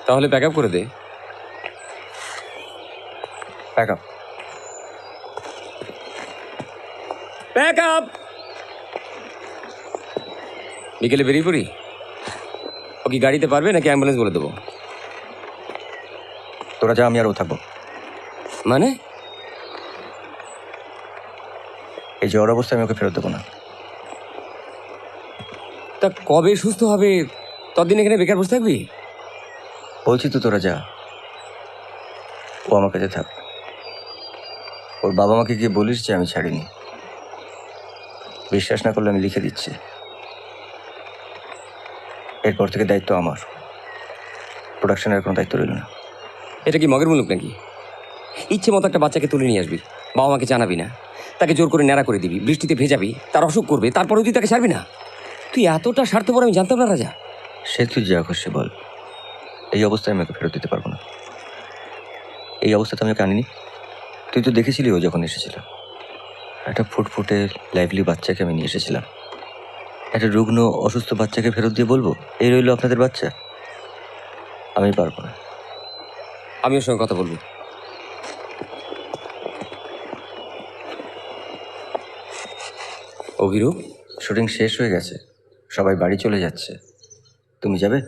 তাহলে প্যাক আপ করে দে। Pack up, pack up. বিকেলে বেরিয়ে পড়ি। ও কি গাড়িতে পারবে নাকি অ্যাম্বুলেন্স বলে দেবো? তোরা যা, আমি আর ও থাকবো। মানে? এই জ্বর অবস্থায় আমি ওকে ফেরত দেবো না। তা কবে সুস্থ হবে ততদিন এখানে বেকার বসে থাকবি? বলছি তো তোরা যা, ও আমার কাছে থাক। ওর বাবা মাকে গিয়ে বলিস যে আমি ছাড়িনি। বিশ্বাস না করলে আমি লিখে দিচ্ছি। এরপর থেকে দায়িত্ব আমার, প্রোডাকশনের কোনো দায়িত্ব রইল না। এটা কি মগের মুলুক নাকি? ইচ্ছে মতো একটা বাচ্চাকে তুলে নিয়ে আসবি, বাবা মাকে জানাবি না, তাকে জোর করে ন্যাড়া করে দিবি, বৃষ্টিতে ভেজাবি, তার অসুখ করবে, তারপরেও তুই তাকে ছাড়বি না? তুই এতটা স্বার্থপর আমি জানতাম না রাজা। সে তুই যা খুশি বল, এই অবস্থায় আমি ওকে ফেরত দিতে পারবো না। এই অবস্থাতে আমি ওকে আনিনি। তুই তো দেখেছিলি ও যখন এসেছিল, একটা ফুটফুটে লাইভলি বাচ্চাকে আমি নিয়ে এসেছিলাম। একটা রুগ্ন অসুস্থ বাচ্চাকে ফেরত দিয়ে বলবো এই রইল আপনাদের বাচ্চা? আমি পারবো না। আমি ওর সঙ্গে কথা বলবো। অভিরূপ, শুটিং শেষ হয়ে গেছে, সবাই বাড়ি চলে যাচ্ছে। তুমি যাবে?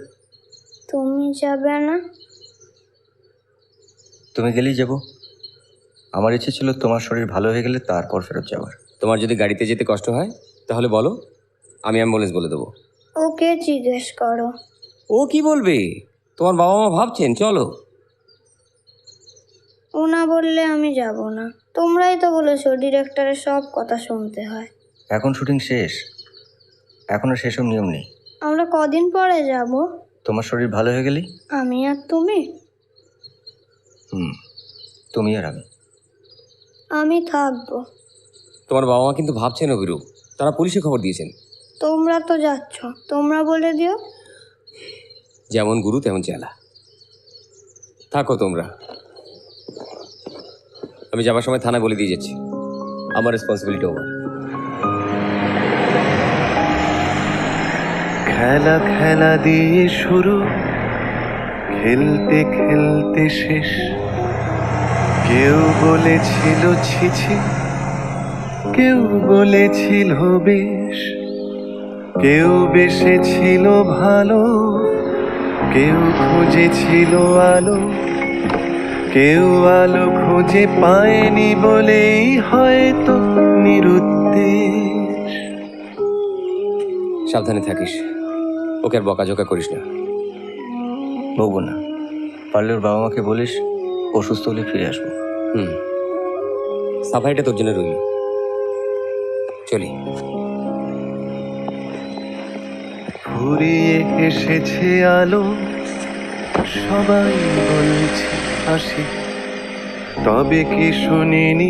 তুমি যাবে না? তুমি গেলেই যাব। আমার ইচ্ছে ছিল তোমার শরীর ভালো হয়ে গেলে তারপর ফেরত যাওয়ার। তোমার যদি গাড়িতে যেতে কষ্ট হয় তাহলে বলো, আমি অ্যাম্বুলেন্স বলে দেবো। ওকে জিজ্ঞেস করো। ও কি বলবে? তোমার বাবা মা ভাবছেন চলো। ও না বললে আমি যাব না। তোমরাই তো বলেছো ডিরেক্টরের সব কথা শুনতে হয়। এখন শুটিং শেষ, এখন আর সেসব নিয়ম নেই। আমরা কদিন পরে যাব? তোমার শরীর ভালো হয়ে গেলেই। আমি আর তুমি? তুমি আর আমি। আমি থাকবো। তোমার বাবা মা কিন্তু ভাবছেন অভিরূপ, তারা পুলিশে খবর দিয়েছেন। তোমরা তো যাচ্ছ, তোমরা বলে দিও। যেমন গুরু তেমন চেলা। থাকো তোমরা, আমি যাবার সময় থানায় বলে দিয়ে যাচ্ছি, আমার রেসপন্সিবিলিটি ওভার। খেলা খেলা দিয়ে শুরু, খেলতে খেলতে শেষ। কেউ বলেছিল ছিছি, কেউ বলেছিল বেশ, কেউ বেসেছিল ভালো, কেউ খুঁজেছিল আলো, কেউ আলো খুঁজে পায়নি বলেই হয়তো নিরুদ্দেশ। সাবধানে থাকিস, ওকে আর বকাঝোকা করিস না। বলবো না, পারলে ওর বাবা মাকে বলিস অসুস্থ হলে ফিরে আসবো। সাফাইটা তোর জন্য রইল। চলি। ফুরিয়ে এসেছে আলো, সবাই বলছে হাসি, তবে কি শুনিনি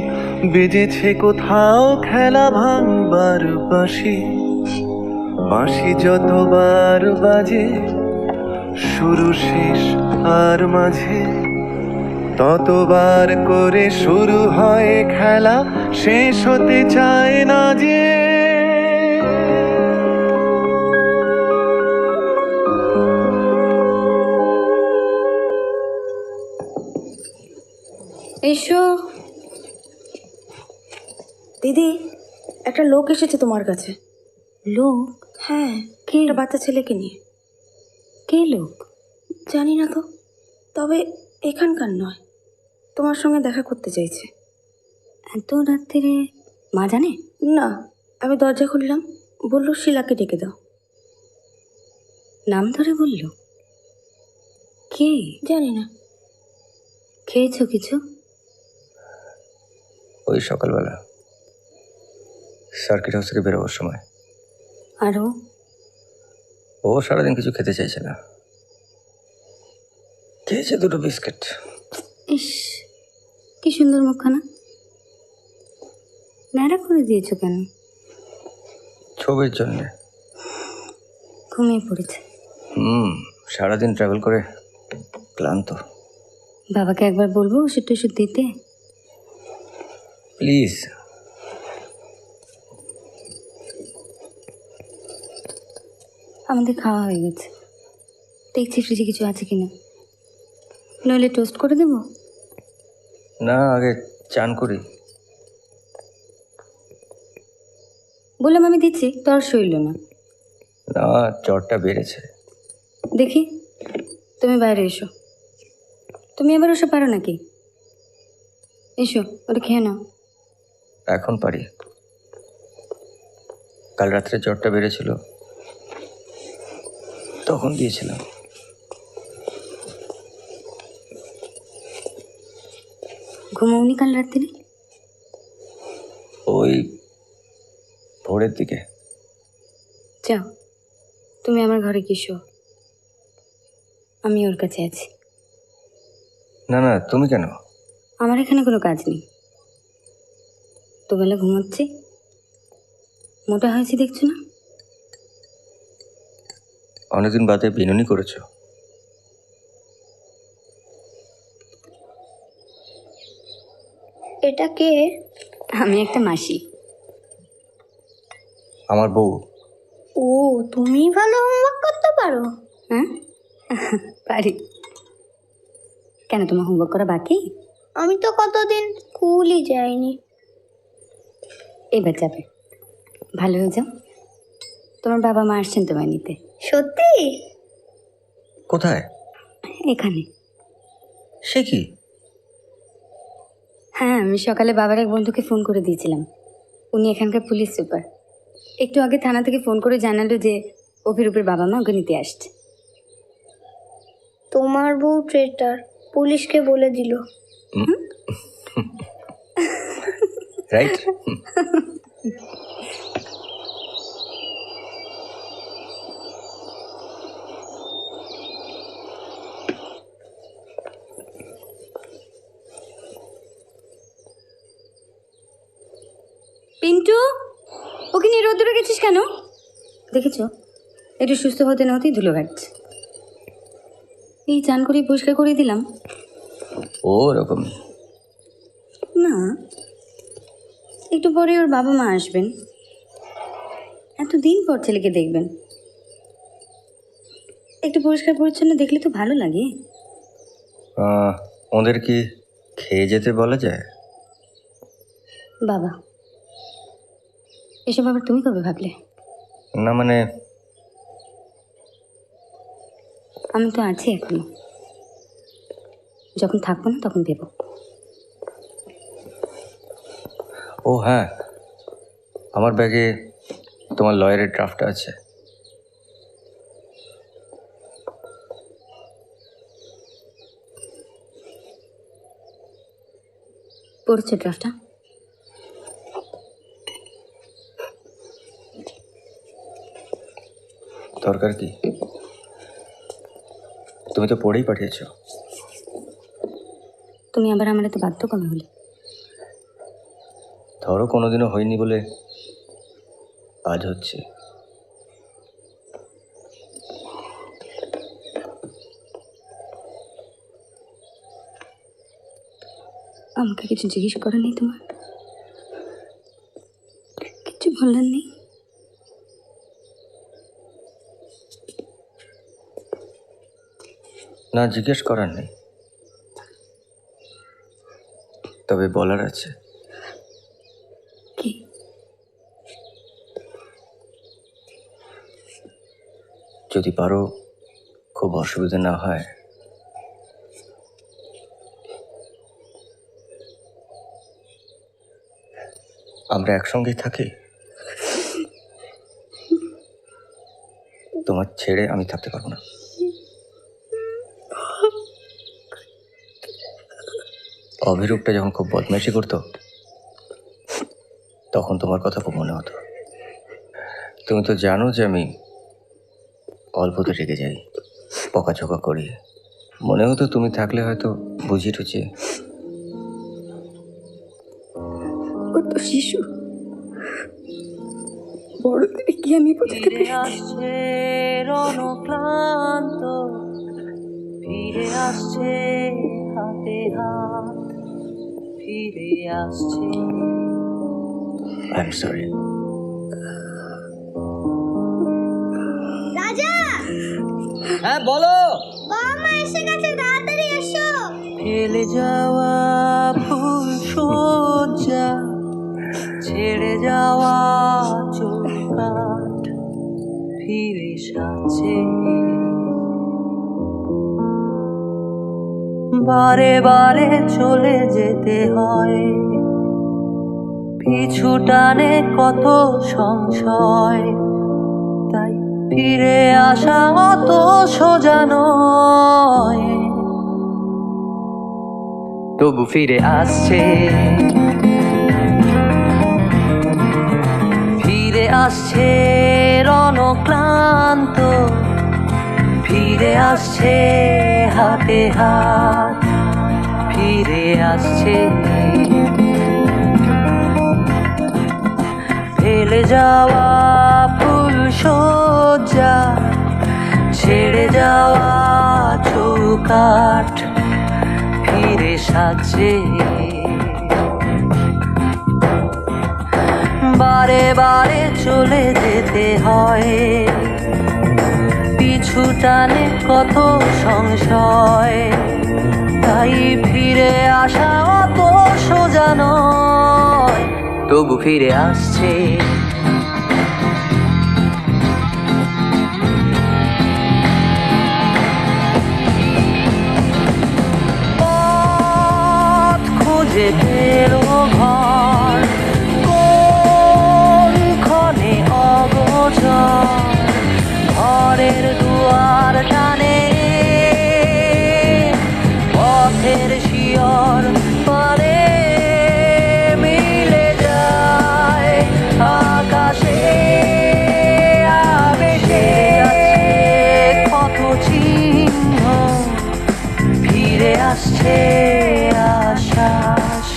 বেজেছে কোথাও খেলা ভাঙবার বাঁশি। বাঁশি যতবার বাজে শুরু শেষ আর মাঝে, ততবার করে শুরু হয় খেলা, শেষ হতে চায় না যে। এসো দিদি, একটা লোক এসেছে তোমার কাছে। লোক? হ্যাঁ, কে? একটা বাচ্চা ছেলেকে নিয়ে। কে লোক? জানি না তো, তবে এখানকার নয়, তোমার সঙ্গে দেখা করতে চাইছে। এত রাত্রে? মা জানে? না, আমি দরজা খুললাম, বললো শিলাকে ডেকে দাও। নাম ধরে বলল? কে? জানি না। খেয়েছো কিছু? ওই সকালবেলা সার্কিট হাউস থেকে বেরোবার সময়। আরও? ও সারাদিন কিছু খেতে চাইছে না, খেয়েছে 2টো বিস্কিট। ইস, কি সুন্দর মুখখানা। ন্যাড়া করে দিয়েছো কেন? ছবির জন্যে। ঘুমিয়ে পড়েছে। সারাদিন ট্রাভেল করে ক্লান্ত। বাবাকে একবার বলবো ওষুধ টষুধ দিতে? প্লিজ। আমাদের খাওয়া হয়ে গেছে, দেখছি ফ্রিজে কিছু আছে কিনা, নইলে টোস্ট করে দেবো। না, আগে চান করি। বললাম আমি দিচ্ছি, তোর সইল না। না, জ্বরটা বেড়েছে। দেখি, তুমি বাইরে এসো। তুমি এবার ওসব পারো নাকি? এসো, ওটা খেয়ে নাও। এখন পারি। কাল রাত্রে জ্বরটা বেড়েছিল, তখন দিয়েছিলাম। ঘুমোওনি কাল রাত্রে? ওই ভোরের দিকে। যাও, তুমি আমার ঘরে কি শো, আমি ওর কাছে আছি। না না, তুমি কেন? আমার এখানে কোনো কাজ নেই, দুবেলা ঘুমোচ্ছি, মোটা হয়েছি দেখছো না? অনেকদিন বাদে বিনুনি করেছো। এটা কে? আমি একটা মাসি। আমার বউ। ও, তুমি ভালো হোমওয়ার্ক করতে পারো? হ্যাঁ, পারি। কেন, তোমার হোমওয়ার্ক করা বাকি? আমি তো কতদিন স্কুলই যাইনি। এবার যাবে, ভালো হয়ে যাও। তোমার বাবা মা আসছেন তোমায় নিতে। সত্যি? কোথায়? এখানে। সে কি? হ্যাঁ, আমি সকালে বাবার এক বন্ধুকে ফোন করে দিয়েছিলাম, উনি এখানকার পুলিশ সুপার। একটু আগে থানা থেকে ফোন করে জানালো যে অভিরূপের বাবা মা ওকে নিতে আসছে। তোমার বউ ট্রেটার, পুলিশকে বলে দিল। রাইট। পিন্টু, ওকে নিয়ে রোদ্দুরে গেছিস কেন? দেখেছো, একটু সুস্থ হতে না হতেই ধুলো ঘাটছে। এই চান করে পরিষ্কার করে দিলাম। ও রকম না, একটু পরে ওর বাবা মা আসবেন, এতদিন পর ছেলেকে দেখবেন, একটু পরিষ্কার পরিচ্ছন্ন দেখলে তো ভালো লাগে। ওদের কি খেয়ে যেতে বলা যায়? বাবা, এসব আবার তুমি কবে ভাবলে? না মানে আমি তো আছি এখনো, যখন থাকবো না তখন দেব। ও হ্যাঁ, আমার ব্যাগে তোমার লয়ারের ড্রাফটটা আছে। পড়েছো ড্রাফটটা? দরকার কি? তুমি তো পড়েই পাঠিয়েছো। তুমি আবার আমার এত বাধ্য কমে হলে? ধরো কোনোদিনও হয়নি বলে আজ হচ্ছে। আমাকে কিছু জিজ্ঞেস করা নেই তোমার? কিছু বললেন নেই? না, জিজ্ঞেস করার নেই, তবে বলার আছে। কি? যদি পারো, খুব অসুবিধা না হয়, আমরা একসঙ্গেই থাকি। তোমার ছেড়ে আমি থাকতে পারবো না। অভিরূপটা যখন খুব বদমাইশি করতো তখন তোমার কথা খুব মনে হতো। তুমি তো জানো যে আমি অল্পতে রেগে যাই, বকাঝকা করি। মনে হতো তুমি থাকলে হয়তো বুঝিয়ে টুঝিয়ে। ও তো শিশু, বড়দের কি আমি বোঝাতে পেরেছি? রণক্লান্ত ফিরে আসছে হাতে হাত, ফিরে আসছে। I am sorry. রাজা! হ্যাঁ বলো। বাবা মা এসে গেছে, তাড়াতাড়ি এসো। ফেলে যাওয়া ফুল সজ্জা, ছেড়ে যাওয়া চৌকাঠ, ফিরে সাজছে। বারে বারে চলে যেতে হয়, পিছু টানে কত সংশয়, তাই ফিরে আসা অত সোজা নয়। তবু ফিরে আসছে, ফিরে আসছে রণক্লান্ত, ফিরে আসছে হাতে হাত, ফিরে আসছে। ফেলে যাওয়া ফুল সজ্জা, ছেড়ে যাওয়া চৌকাঠ, ফিরে সাজছে। বারে বারে চলে যেতে হয়, পিছু টানে কত সংশয়, তাই ফিরে আসা অত সোজা নয়। তবু ফিরে আসছে। পথ খুঁজে পেল ঘর, কোন ক্ষণে অগোচর, ঘরের দুয়ার টানে পথের শিয়র পরে মিলে যায় আকাশে আবেশে। কত চিহ্ন ফিরে আসছে, আশ্বাস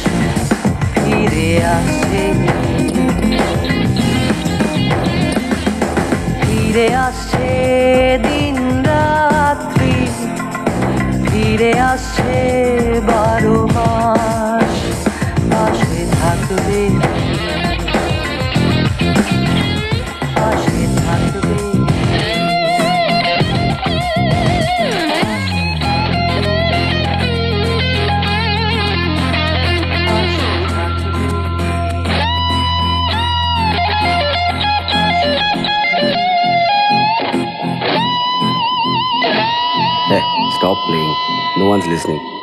ফিরে আসছে, ফিরে আসছে দিন রাত্রি, ফিরে আসছে 12 মাস, পাশে থাকবে, পাশে থাকবে। লিসনিং